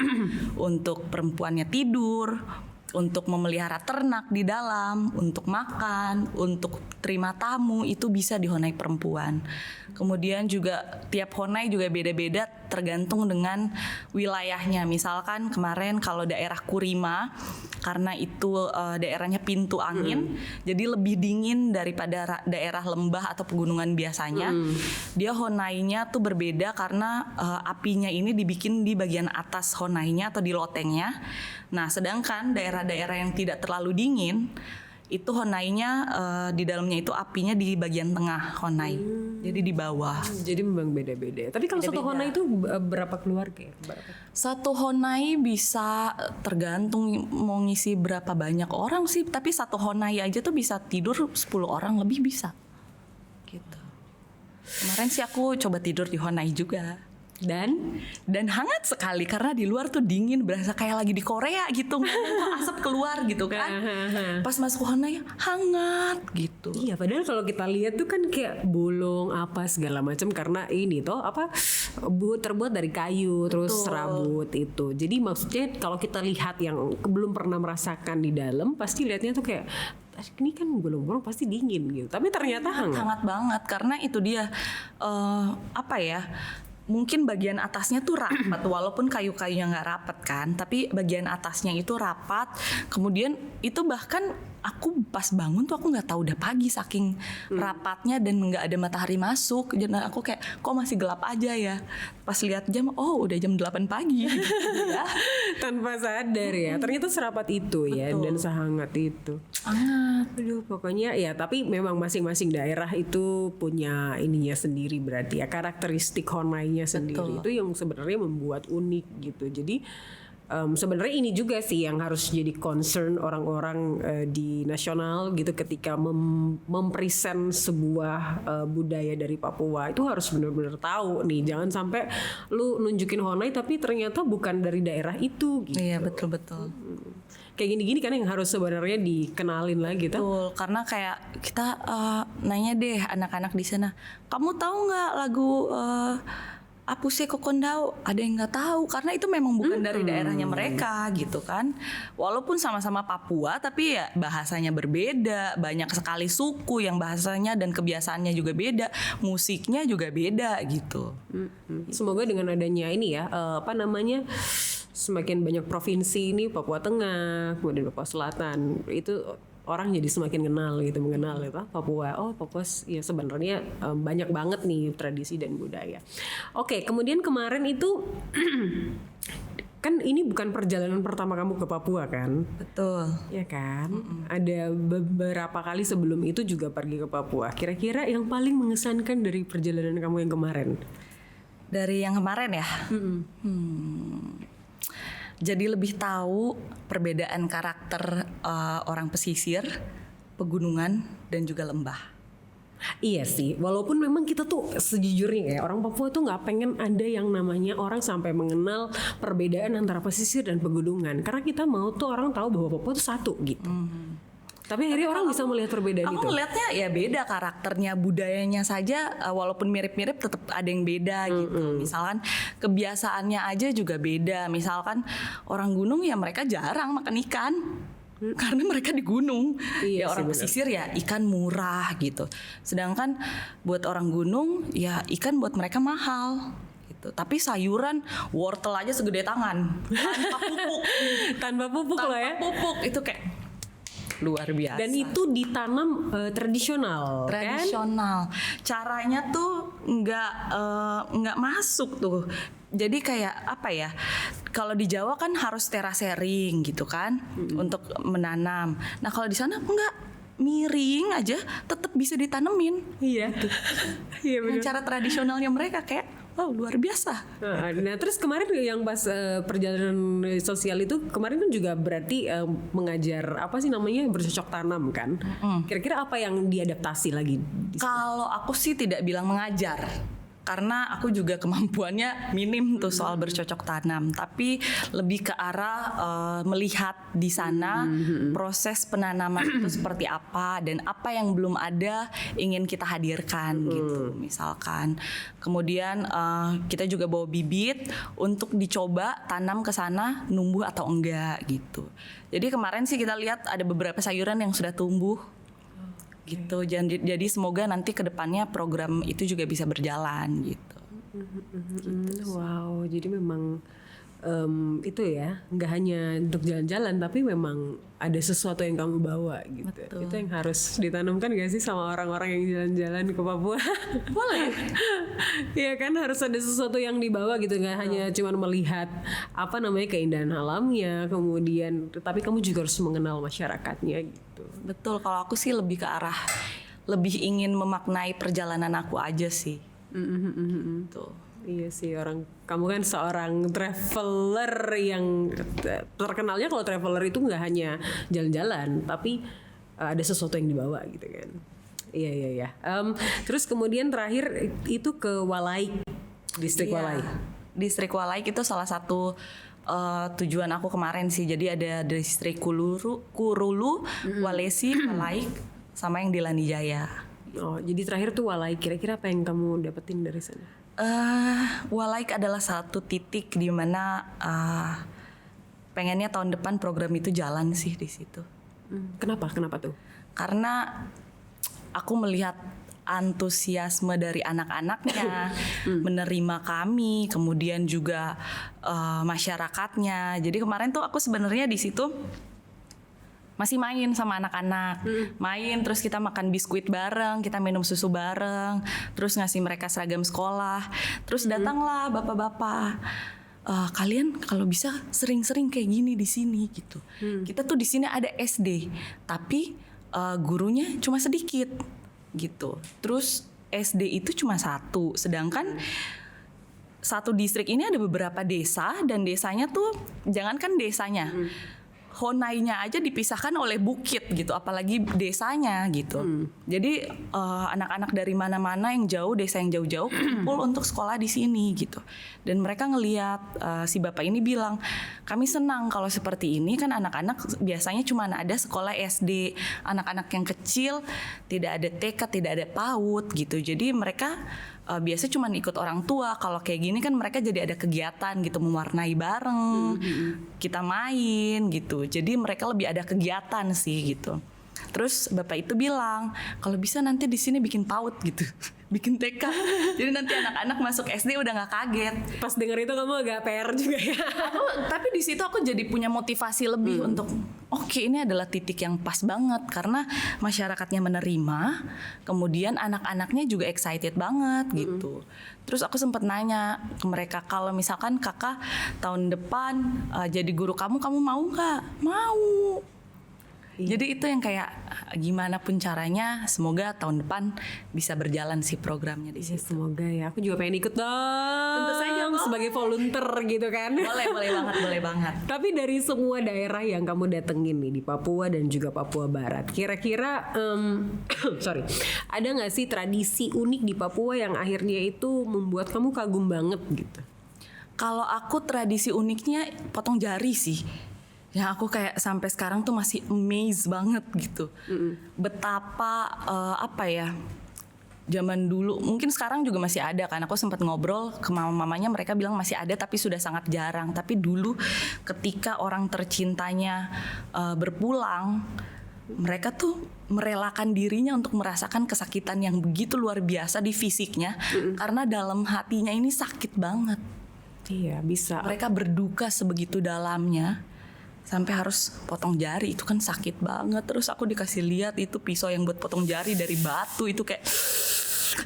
untuk perempuannya tidur, untuk memelihara ternak di dalam, untuk makan, untuk terima tamu, itu bisa di Honai perempuan. Kemudian juga tiap Honai juga beda-beda tergantung dengan wilayahnya. Misalkan kemarin kalau daerah Kurima, karena itu daerahnya pintu angin, jadi lebih dingin daripada daerah lembah atau pegunungan biasanya. Dia Honainya tuh berbeda karena apinya ini dibikin di bagian atas Honainya atau di lotengnya. Nah, sedangkan daerah-daerah yang tidak terlalu dingin itu Honainya di dalamnya itu apinya di bagian tengah Honai, jadi di bawah. Jadi memang beda-beda. Tapi kalau satu Honai itu berapa keluarga? Satu Honai bisa tergantung mau ngisi berapa banyak orang sih. Tapi satu Honai aja tuh bisa tidur 10 orang lebih bisa. Gitu. Kemarin sih aku coba tidur di Honai juga. Dan hangat sekali karena di luar tuh dingin, berasa kayak lagi di Korea gitu, asap keluar gitu kan. Pas masuk Honai hangat gitu. Iya, padahal kalau kita lihat tuh kan kayak bolong apa segala macam karena ini toh terbuat dari kayu. Betul. Terus serabut itu. Jadi maksudnya kalau kita lihat yang belum pernah merasakan di dalam, pasti lihatnya tuh kayak ini kan bolong-bolong pasti dingin gitu. Tapi ternyata hangat banget karena itu dia mungkin bagian atasnya tuh rapat walaupun kayu-kayunya nggak rapat kan, tapi bagian atasnya itu rapat. Kemudian itu bahkan aku pas bangun tuh aku nggak tahu udah pagi saking rapatnya dan nggak ada matahari masuk. Dan aku kayak kok masih gelap aja ya. Pas lihat jam, oh udah jam 8 pagi. Gitu ya. Tanpa sadar ya, ternyata serapat itu. Betul. Ya dan sehangat itu. Hangat. Aduh, pokoknya ya, tapi memang masing-masing daerah itu punya ininya sendiri berarti ya, karakteristik Honainya sendiri. Betul. Itu yang sebenarnya membuat unik gitu. Jadi sebenarnya ini juga sih yang harus jadi concern orang-orang di nasional gitu ketika mempresent sebuah budaya dari Papua. Itu harus benar-benar tahu nih, jangan sampai lu nunjukin Honai tapi ternyata bukan dari daerah itu gitu. Iya, betul-betul. Kayak gini-gini kan yang harus sebenarnya dikenalin lagi gitu. Betul, karena kayak kita nanya deh anak-anak di sana, kamu tahu nggak lagu Apuse Kokondao? Ada yang nggak tahu karena itu memang bukan dari daerahnya mereka gitu kan. Walaupun sama-sama Papua tapi ya bahasanya berbeda, banyak sekali suku yang bahasanya dan kebiasaannya juga beda, musiknya juga beda gitu. Semoga dengan adanya ini ya semakin banyak provinsi ini, Papua Tengah, kemudian Papua Selatan, itu orang jadi semakin mengenal Papua. Oh, Papua ya sebenarnya banyak banget nih tradisi dan budaya. Oke, kemudian kemarin itu kan ini bukan perjalanan pertama kamu ke Papua kan? Betul. Ya kan? Ada beberapa kali sebelum itu juga pergi ke Papua. Kira-kira yang paling mengesankan dari perjalanan kamu yang kemarin? Dari yang kemarin ya? Jadi lebih tahu perbedaan karakter orang pesisir, pegunungan, dan juga lembah. Iya sih, walaupun memang kita tuh sejujurnya ya, orang Papua tuh nggak pengen ada yang namanya orang sampai mengenal perbedaan antara pesisir dan pegunungan. Karena kita mau tuh orang tahu bahwa Papua tuh satu gitu. Tapi akhirnya orang bisa melihat perbedaan Aku itu. ngelihatnya ya beda karakternya, budayanya saja walaupun mirip-mirip tetap ada yang beda gitu. Misalkan kebiasaannya aja juga beda. Misalkan orang gunung ya mereka jarang makan ikan. Karena mereka di gunung. Iya Ya sih, orang benar. pesisir ya ikan murah gitu. Sedangkan buat orang gunung ya ikan buat mereka mahal gitu. Tapi sayuran wortel aja segede tangan tanpa pupuk. Tanpa pupuk loh ya. Tanpa pupuk itu kayak luar biasa. Dan itu ditanam tradisional, kan? Tradisional. Caranya tuh nggak masuk tuh. Jadi kayak apa ya? Kalau di Jawa kan harus terasering gitu kan untuk menanam. Nah kalau di sana enggak, miring aja tetap bisa ditanemin. Iya. Iya Dengan benar. cara tradisionalnya mereka kayak wow luar biasa. Nah, terus kemarin yang pas perjalanan sosial itu kemarin kan juga berarti mengajar apa sih namanya bercocok tanam kan? Kira-kira apa yang diadaptasi lagi? Kalau aku sih tidak bilang mengajar. Karena aku juga kemampuannya minim tuh soal bercocok tanam, tapi lebih ke arah melihat di sana proses penanaman itu seperti apa dan apa yang belum ada ingin kita hadirkan gitu, misalkan. Kemudian kita juga bawa bibit untuk dicoba tanam ke sana numbuh atau enggak gitu. Jadi kemarin sih kita lihat ada beberapa sayuran yang sudah tumbuh. Gitu. Jadi semoga nanti ke depannya program itu juga bisa berjalan gitu. Wow, jadi memang itu ya nggak hanya untuk jalan-jalan tapi memang ada sesuatu yang kamu bawa gitu. Betul. Itu yang harus ditanamkan gak sih sama orang-orang yang jalan-jalan ke Papua? Boleh. Iya kan harus ada sesuatu yang dibawa gitu, nggak hanya cuma melihat apa namanya keindahan alamnya, kemudian tapi kamu juga harus mengenal masyarakatnya gitu. Betul, kalau aku sih lebih ke arah lebih ingin memaknai perjalanan aku aja sih. Tuh. Iya sih, kamu kan seorang traveler yang terkenalnya kalau traveler itu nggak hanya jalan-jalan tapi ada sesuatu yang dibawa gitu kan. Iya. Terus kemudian terakhir itu ke Walaik, distrik Iya. Walaik. Distrik Walaik itu salah satu tujuan aku kemarin sih. Jadi ada distrik Kurulu, Walesi, Walaik, sama yang di Lanijaya. Oh, jadi terakhir tuh Walaik. Kira-kira apa yang kamu dapetin dari sana? Walaik adalah satu titik di mana pengennya tahun depan program itu jalan sih di situ. Kenapa tuh? Karena aku melihat antusiasme dari anak-anaknya menerima kami, kemudian juga masyarakatnya. Jadi kemarin tuh aku sebenarnya di situ masih main sama anak-anak, main terus kita makan biskuit bareng, kita minum susu bareng, terus ngasih mereka seragam sekolah, terus datanglah bapak-bapak. Kalian kalau bisa sering-sering kayak gini di sini gitu. Kita tuh di sini ada SD, tapi gurunya cuma sedikit gitu. Terus SD itu cuma satu, sedangkan satu distrik ini ada beberapa desa dan desanya tuh jangankan desanya. Honainya aja dipisahkan oleh bukit gitu, apalagi desanya gitu. Jadi anak-anak dari mana-mana yang jauh, desa yang jauh-jauh kumpul untuk sekolah di sini gitu. Dan mereka ngelihat si bapak ini bilang, kami senang kalau seperti ini kan anak-anak biasanya cuma ada sekolah SD, anak-anak yang kecil tidak ada TK, tidak ada PAUD gitu. Jadi mereka biasa cuma ikut orang tua. Kalau kayak gini kan mereka jadi ada kegiatan gitu, mewarnai bareng, kita main gitu. Jadi mereka lebih ada kegiatan sih gitu. Terus bapak itu bilang kalau bisa nanti di sini bikin PAUD gitu, bikin TK. Jadi nanti anak-anak masuk SD udah nggak kaget. Pas denger itu kamu agak PR juga ya. Tapi di situ aku jadi punya motivasi lebih untuk oke, ini adalah titik yang pas banget karena masyarakatnya menerima, kemudian anak-anaknya juga excited banget gitu. Terus aku sempat nanya ke mereka, kalau misalkan kakak tahun depan jadi guru kamu mau nggak? Mau. Jadi itu yang kayak gimana pun caranya, semoga tahun depan bisa berjalan sih programnya di Ya, situ. semoga ya. Aku juga pengen ikut dong. Tentu saja, boleh. Sebagai volunteer gitu kan. Boleh banget. Tapi dari semua daerah yang kamu datengin nih di Papua dan juga Papua Barat, kira-kira sorry, ada nggak sih tradisi unik di Papua yang akhirnya itu membuat kamu kagum banget gitu? Kalau aku tradisi uniknya potong jari sih. Yang aku kayak sampai sekarang tuh masih amazed banget gitu. Betapa apa ya? Zaman dulu, mungkin sekarang juga masih ada kan. Aku sempat ngobrol ke mama-mamanya, mereka bilang masih ada tapi sudah sangat jarang. Tapi dulu ketika orang tercintanya berpulang, mereka tuh merelakan dirinya untuk merasakan kesakitan yang begitu luar biasa di fisiknya, karena dalam hatinya ini sakit banget. Iya, bisa. Mereka berduka sebegitu dalamnya sampai harus potong jari, itu kan sakit banget. Terus aku dikasih lihat itu pisau yang buat potong jari dari batu, itu kayak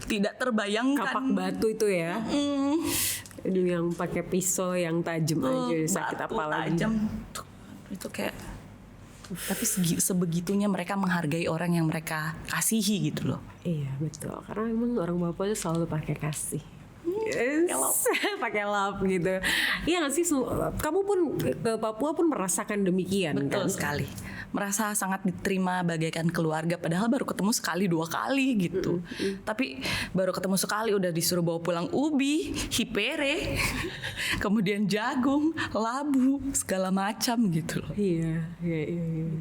tidak terbayangkan. Kapak batu itu ya. Aduh, yang pakai pisau yang tajam aja sakit batu apalagi. tajam itu kayak, tapi sebegitunya mereka menghargai orang yang mereka kasihi gitu loh. Iya betul, karena emang orang Papua itu selalu pakai kasih. Yes. Pakai love gitu. Iya nggak sih, kamu pun ke Papua pun merasakan demikian. Betul kan? sekali. Merasa sangat diterima bagaikan keluarga, padahal baru ketemu sekali 2 kali gitu. Tapi baru ketemu sekali udah disuruh bawa pulang ubi, hipere, kemudian jagung, labu, segala macam gitu loh. Iya.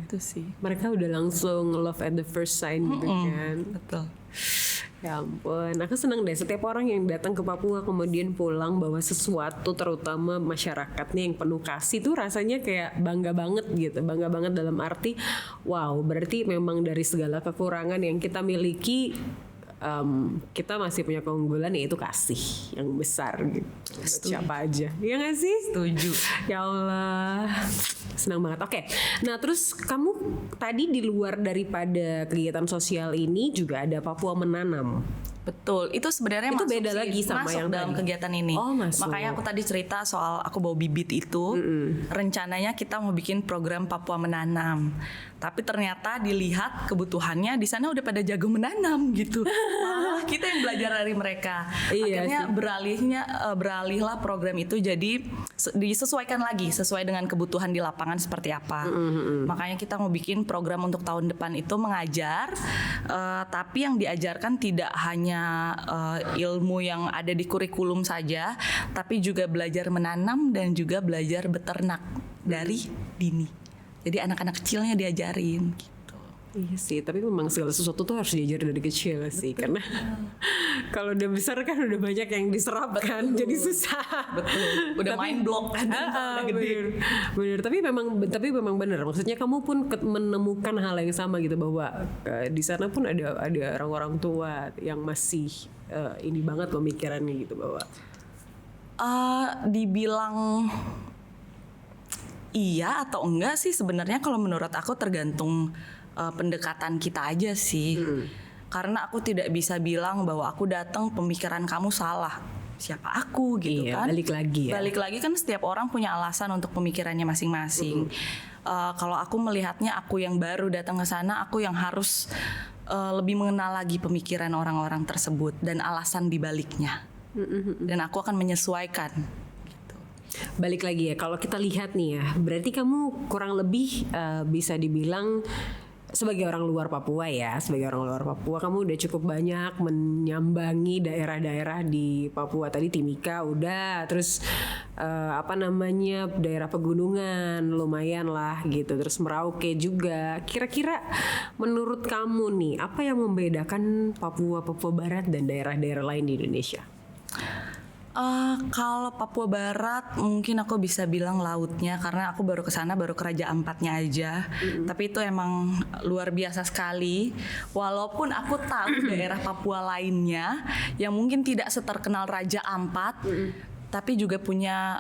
Itu sih. Mereka udah langsung love at the first sight gitu kan. Betul. Ya ampun, aku senang deh setiap orang yang datang ke Papua kemudian pulang bawa sesuatu, terutama masyarakatnya yang penuh kasih tuh rasanya kayak bangga banget gitu. Bangga banget dalam arti wow, berarti memang dari segala kekurangan yang kita miliki, kita masih punya keunggulan, yaitu kasih yang besar gitu. Siapa aja, ya nggak sih? Setuju. Ya Allah, senang banget. Oke, nah terus kamu tadi di luar daripada kegiatan sosial ini juga ada Papua Menanam. Betul, itu sebenarnya Itu masuk beda sih, lagi sama masuk yang dalam tadi. kegiatan ini. Oh, masuk. Makanya aku tadi cerita soal aku bawa bibit itu. Rencananya kita mau bikin program Papua Menanam. Tapi ternyata dilihat kebutuhannya di sana udah pada jago menanam gitu. Malah kita yang belajar dari mereka. Iya Akhirnya sih. beralihlah program itu jadi disesuaikan lagi sesuai dengan kebutuhan di lapangan seperti apa. Makanya kita mau bikin program untuk tahun depan itu mengajar, tapi yang diajarkan tidak hanya ilmu yang ada di kurikulum saja, tapi juga belajar menanam dan juga belajar beternak dari dini. Jadi anak-anak kecilnya diajarin gitu. Iya sih, tapi memang segala sesuatu tuh harus diajar dari kecil sih, karena kalau udah besar kan udah banyak yang diserap kan, jadi susah. Betul. Udah main blok kan, udah gede. Bener. Tapi memang bener. Maksudnya kamu pun menemukan hal yang sama gitu, bahwa di sana pun ada orang-orang tua yang masih ini banget pemikirannya gitu, bahwa Dibilang iya atau enggak sih sebenarnya, kalau menurut aku tergantung pendekatan kita aja sih. Karena aku tidak bisa bilang bahwa aku datang pemikiran kamu salah. Siapa aku gitu iya, kan? balik lagi ya. Balik lagi kan setiap orang punya alasan untuk pemikirannya masing-masing. Kalau aku melihatnya, aku yang baru datang ke sana, aku yang harus lebih mengenal lagi pemikiran orang-orang tersebut dan alasan dibaliknya. Dan aku akan menyesuaikan. Balik lagi ya, kalau kita lihat nih ya, berarti kamu kurang lebih bisa dibilang sebagai orang luar Papua ya, sebagai orang luar Papua kamu udah cukup banyak menyambangi daerah-daerah di Papua. Tadi Timika udah, terus daerah pegunungan lumayan lah gitu, terus Merauke juga. Kira-kira menurut kamu nih, apa yang membedakan Papua Barat dan daerah-daerah lain di Indonesia? Kalau Papua Barat mungkin aku bisa bilang lautnya, karena aku baru kesana, baru ke Raja Ampatnya aja. Tapi itu emang luar biasa sekali. Walaupun aku tahu daerah Papua lainnya yang mungkin tidak seterkenal Raja Ampat, tapi juga punya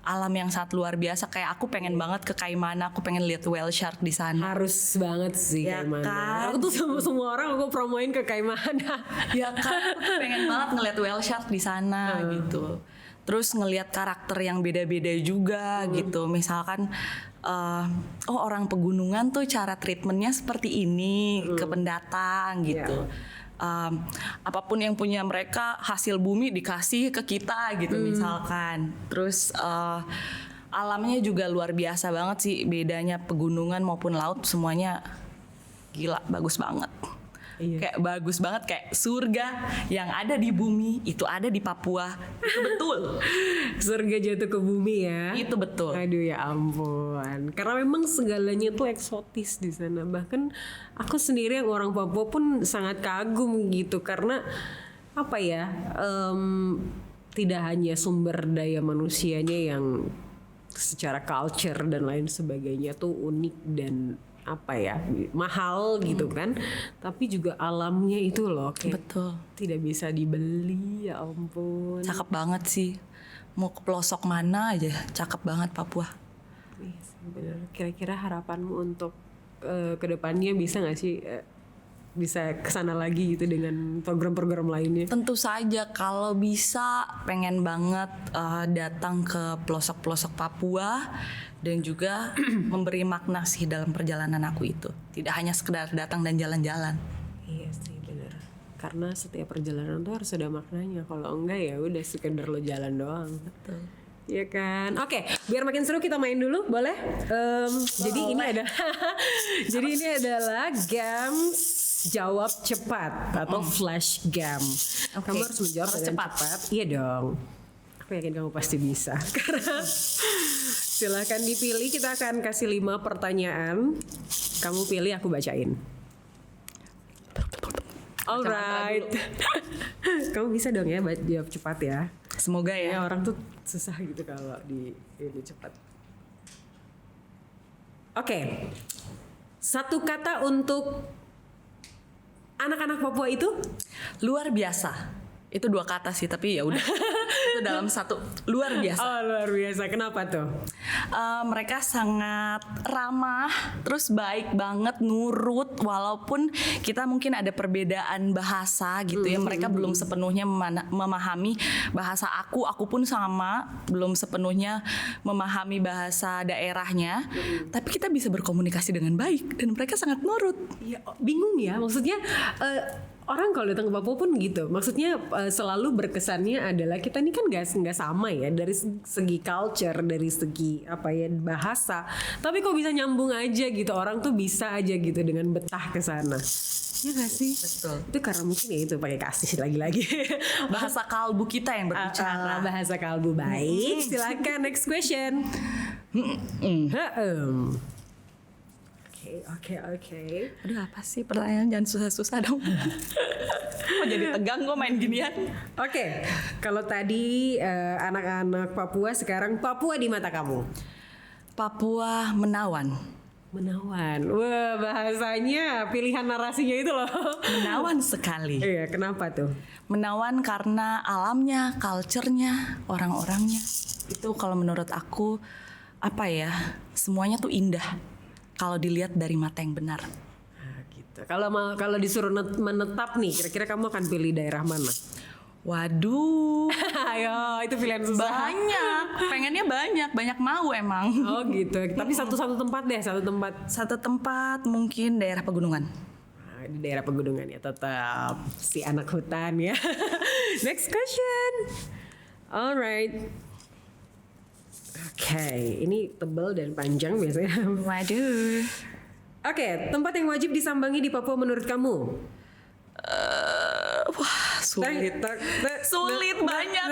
alam yang sangat luar biasa. Kayak aku pengen banget ke Kaimana, aku pengen lihat whale shark di sana. Harus banget sih Ya Kaimana. kan? Aku tuh semua orang aku promoin ke Kaimana. Ya kan, aku tuh pengen banget ngeliat whale shark di sana gitu. Terus ngelihat karakter yang beda-beda juga gitu. Misalkan orang pegunungan tuh cara treatmentnya seperti ini ke pendatang gitu. Apapun yang punya mereka, hasil bumi dikasih ke kita gitu misalkan. Terus alamnya juga luar biasa banget sih, bedanya pegunungan maupun laut semuanya gila, bagus banget. Iya. Kayak bagus banget, kayak surga yang ada di bumi itu ada di Papua. Itu betul. Surga jatuh ke bumi ya. Itu betul. Aduh ya ampun. Karena memang segalanya tuh eksotis di sana. Bahkan aku sendiri yang orang Papua pun sangat kagum gitu karena apa ya? Tidak hanya sumber daya manusianya yang secara culture dan lain sebagainya tuh unik dan apa ya, mahal gitu kan, tapi juga alamnya itu loh kayak Betul. tidak bisa dibeli, ya ampun. Cakep banget sih. Mau ke pelosok mana aja, cakep banget Papua. Iya sih, bener. Kira-kira harapanmu untuk kedepannya bisa nggak sih bisa kesana lagi gitu dengan program-program lainnya? Tentu saja kalau bisa pengen banget datang ke pelosok-pelosok Papua dan juga memberi makna sih dalam perjalanan aku itu. Tidak hanya sekedar datang dan jalan-jalan. Iya sih bener. Karena setiap perjalanan tuh harus ada maknanya. Kalau enggak ya udah sekedar lo jalan doang. Betul. Iya kan. Oke, biar makin seru kita main dulu, boleh? Jadi ini adalah jadi ini adalah games jawab cepat atau flash game. Oke. Kamu harus menjawab Harus dengan cepat. Iya dong. Aku yakin kamu pasti bisa. Karena silahkan dipilih. Kita akan kasih 5 pertanyaan. Kamu pilih, aku bacain. Alright. Kamu bisa dong ya jawab cepat ya. Semoga Ya ya. orang tuh susah gitu kalau di ini cepat. Oke. Satu kata untuk anak-anak Papua itu? Luar biasa. Itu 2 kata sih, tapi ya udah. Itu dalam satu, luar biasa. Oh luar biasa. Kenapa tuh? Mereka sangat ramah, terus baik banget, nurut, walaupun kita mungkin ada perbedaan bahasa gitu ya. Mereka belum sepenuhnya memahami bahasa aku pun sama, belum sepenuhnya memahami bahasa daerahnya. Tapi kita bisa berkomunikasi dengan baik dan mereka sangat nurut. Ya, bingung ya. Maksudnya orang kalau datang ke Papua pun gitu. Maksudnya selalu berkesannya adalah kita ini kan nggak sama ya dari segi culture, dari segi apa ya bahasa. Tapi kok bisa nyambung aja gitu. Orang tuh bisa aja gitu dengan betah ke sana. Ya nggak sih? Betul. Itu karena mungkin ya itu pakai kasih lagi-lagi. Bahasa kalbu kita yang berbicara. Bahasa kalbu baik. Silakan next question. Oke. Aduh apa sih pertanyaan, jangan susah-susah dong. Kok jadi tegang gue main ginian. Oke, kalau tadi anak-anak Papua, sekarang Papua di mata kamu. Papua menawan. Menawan. Wah, bahasanya pilihan narasinya itu loh. Menawan sekali. Iya, kenapa tuh? Menawan karena alamnya, culture-nya, orang-orangnya. Itu kalau menurut aku apa ya? Semuanya tuh indah kalau dilihat dari mata yang benar. Nah, gitu. Kalau disuruh menetap nih, kira-kira kamu akan pilih daerah mana? Waduh, Ayo, itu pilihan susah. pengennya banyak mau emang. Oh gitu. Tapi satu tempat deh, Satu tempat mungkin daerah pegunungan. Nah, di daerah pegunungan ya tetap si anak hutan ya. Next question. Alright. Oke, ini tebal dan panjang biasanya. Waduh. Oke, tempat yang wajib disambangi di Papua menurut kamu? Wah, sulit. Sulit, banyak.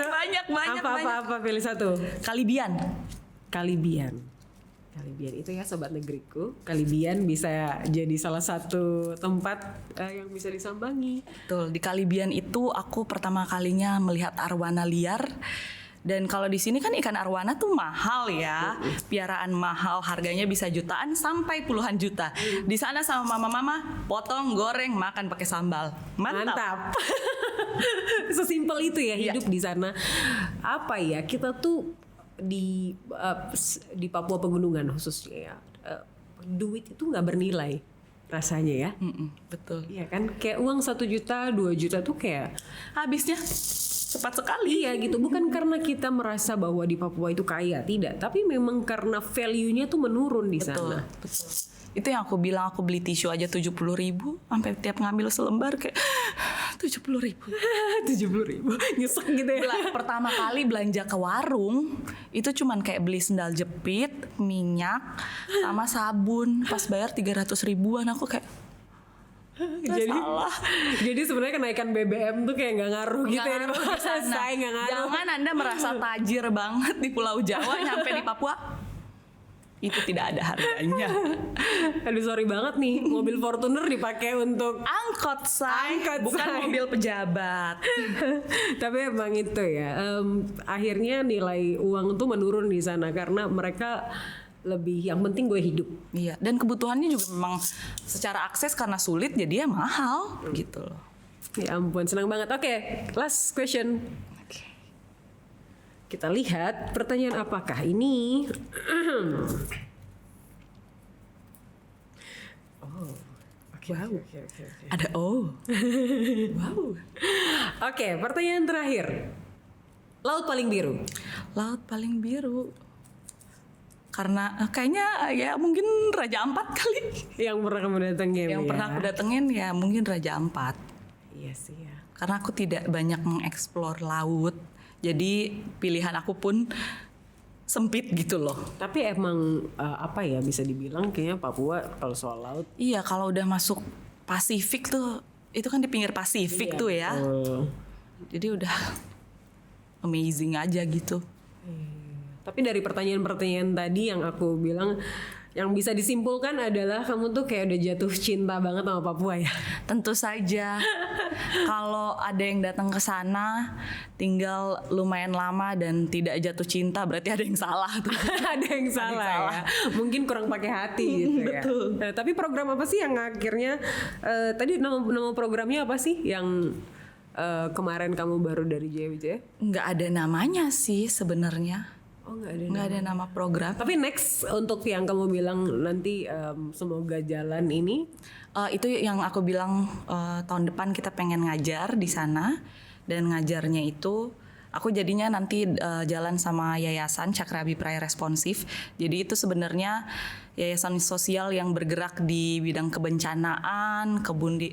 Apa pilih satu. Kalibian. Kalibian itu ya sobat negeriku. Kalibian bisa jadi salah satu tempat yang bisa disambangi. Betul, di Kalibian itu aku pertama kalinya melihat arwana liar. Dan kalau di sini kan ikan arwana tuh mahal ya, piaraan mahal, harganya bisa jutaan sampai puluhan juta. Di sana sama mama-mama, potong, goreng, makan pakai sambal. Mantap. Sesimpel itu ya hidup di sana. Apa ya, kita tuh di Papua pegunungan khususnya ya, duit itu nggak bernilai rasanya ya. Betul. Iya kan, kayak uang 1 juta, 2 juta tuh kayak Habisnya cepat sekali. iya gitu, bukan karena kita merasa bahwa di Papua itu kaya, tidak, tapi memang karena value-nya tuh menurun di sana. Betul. Itu yang aku bilang, aku beli tisu aja 70.000, sampai tiap ngambil selembar kayak 70.000. 70.000 nyesek gitu ya. Pertama kali belanja ke warung itu cuman kayak beli sendal jepit, minyak, sama sabun. Pas bayar 300 ribuan aku kayak Jadi sebenarnya kenaikan BBM tuh kayak nggak ngaruh gitu ya. Nggak ngaruh di sana. Saya nggak ngaruh. Jangan Anda merasa tajir banget di Pulau Jawa nyampe di Papua itu tidak ada harganya. Aduh sorry banget nih, mobil Fortuner dipakai untuk Angkot say, bukan say. mobil pejabat. Tapi emang itu ya, akhirnya nilai uang tuh menurun di sana karena mereka lebih yang penting gue hidup. Iya, dan kebutuhannya juga memang secara akses karena sulit jadi ya mahal gitu loh. Ya ampun, senang banget. Oke, last question. Kita lihat pertanyaan apakah ini. Wow. Ada wow. Oke, pertanyaan terakhir. Laut paling biru. Laut paling biru. Karena kayaknya ya mungkin Raja Ampat kali. Yang pernah kamu datengin. Yang pernah aku datengin ya mungkin Raja Ampat. Iya sih ya. Karena aku tidak banyak mengeksplor laut. Jadi pilihan aku pun sempit gitu loh. Tapi emang apa ya bisa dibilang kayaknya Papua kalau soal laut. Iya, kalau udah masuk Pasifik tuh, itu kan di pinggir Pasifik tuh ya. Jadi udah amazing aja gitu. Tapi dari pertanyaan-pertanyaan tadi yang aku bilang, yang bisa disimpulkan adalah kamu tuh kayak udah jatuh cinta banget sama Papua ya. Tentu saja. Kalau ada yang datang ke sana tinggal lumayan lama dan tidak jatuh cinta, berarti ada yang salah tuh. Ada yang salah ya. Mungkin kurang pakai hati gitu ya. Betul. Nah, tapi program apa sih yang akhirnya tadi nama programnya apa sih yang kemarin kamu baru dari JWJ? Nggak ada namanya sih sebenarnya. Oh nggak ada. Nggak ada nama program. Tapi next untuk yang kamu bilang nanti semoga jalan ini. Itu yang aku bilang tahun depan kita pengen ngajar di sana, dan ngajarnya itu aku jadinya nanti jalan sama Yayasan Cakrabi Praya Responsif. Jadi itu sebenarnya yayasan sosial yang bergerak di bidang kebencanaan,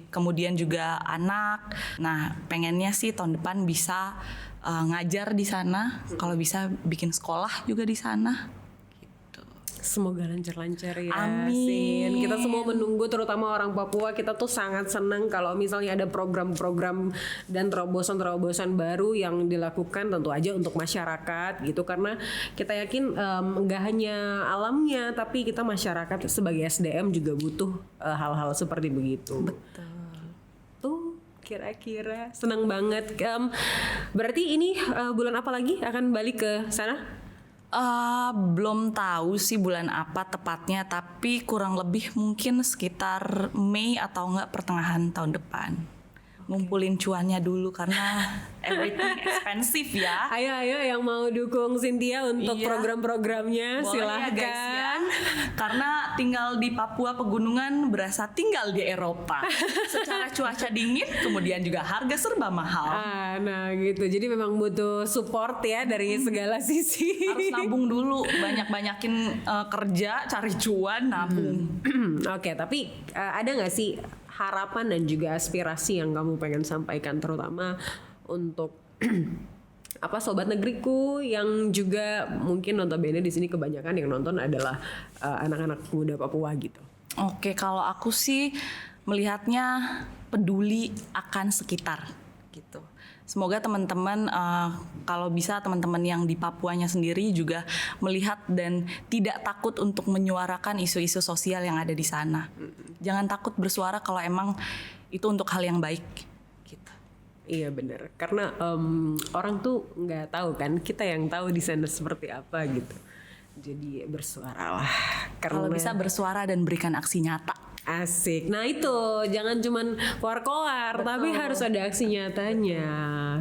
kemudian juga anak. Nah, pengennya sih tahun depan bisa ngajar di sana, kalau bisa bikin sekolah juga di sana. Gitu. Semoga lancar-lancar ya. Amin. Sin. Kita semua menunggu, terutama orang Papua. Kita tuh sangat senang kalau misalnya ada program-program dan terobosan-terobosan baru yang dilakukan tentu aja untuk masyarakat gitu. Karena kita yakin nggak hanya alamnya, tapi kita masyarakat sebagai SDM juga butuh hal-hal seperti begitu. Betul. Tuh kira-kira senang banget. Berarti ini bulan apa lagi akan balik ke sana? Belum tahu sih bulan apa tepatnya, tapi kurang lebih mungkin sekitar Mei atau enggak pertengahan tahun depan. Ngumpulin cuannya dulu karena everything expensive ya. Ayo yang mau dukung Cynthia untuk program-programnya boleh silahkan. Ya guys ya. Karena tinggal di Papua pegunungan berasa tinggal di Eropa. Secara cuaca dingin, kemudian juga harga serba mahal. Nah gitu. Jadi memang butuh support ya dari segala sisi. Harus nabung dulu, banyak-banyakin kerja, cari cuan, nabung. Oke, tapi ada nggak sih harapan dan juga aspirasi yang kamu pengen sampaikan terutama untuk apa sobat negeriku yang juga mungkin notabene di sini kebanyakan yang nonton adalah anak-anak muda Papua gitu. Oke, kalau aku sih melihatnya peduli akan sekitar gitu. Semoga teman-teman kalau bisa teman-teman yang di Papuanya sendiri juga melihat dan tidak takut untuk menyuarakan isu-isu sosial yang ada di sana. Jangan takut bersuara kalau emang itu untuk hal yang baik. Gitu. Iya benar, karena orang tuh nggak tahu kan, kita yang tahu di sana seperti apa gitu. Jadi bersuaralah. Kalau bisa bersuara dan berikan aksi nyata. Asik. Nah itu jangan cuman koar-koar, tapi harus ada aksi nyatanya,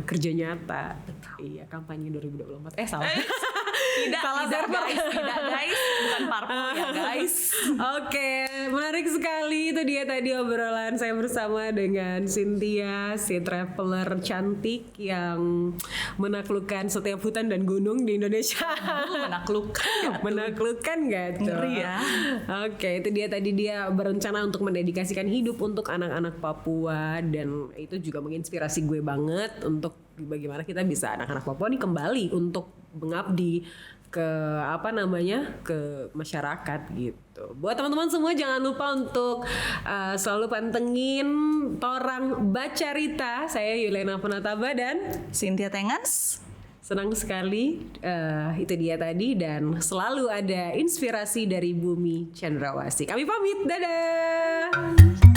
kerja nyata. Iya, kampanye 2024. Salah. Tidak guys, bukan parpol ya guys. Oke, menarik sekali itu dia tadi obrolan saya bersama dengan Cynthia, si traveler cantik yang menaklukkan setiap hutan dan gunung di Indonesia. Menaklukkan gak tuh? Ngeri ya. Oke, itu dia tadi dia berencana untuk mendedikasikan hidup untuk anak-anak Papua, dan itu juga menginspirasi gue banget untuk bagaimana kita bisa anak-anak Papua nih kembali untuk mengabdi ke ke masyarakat gitu. Buat teman-teman semua jangan lupa untuk selalu pantengin Torang Baca Rita. Saya Yulena Penataba dan Cynthia Tengans. senang sekali itu dia tadi, dan selalu ada inspirasi dari Bumi Cendrawasih. Kami pamit, dadah.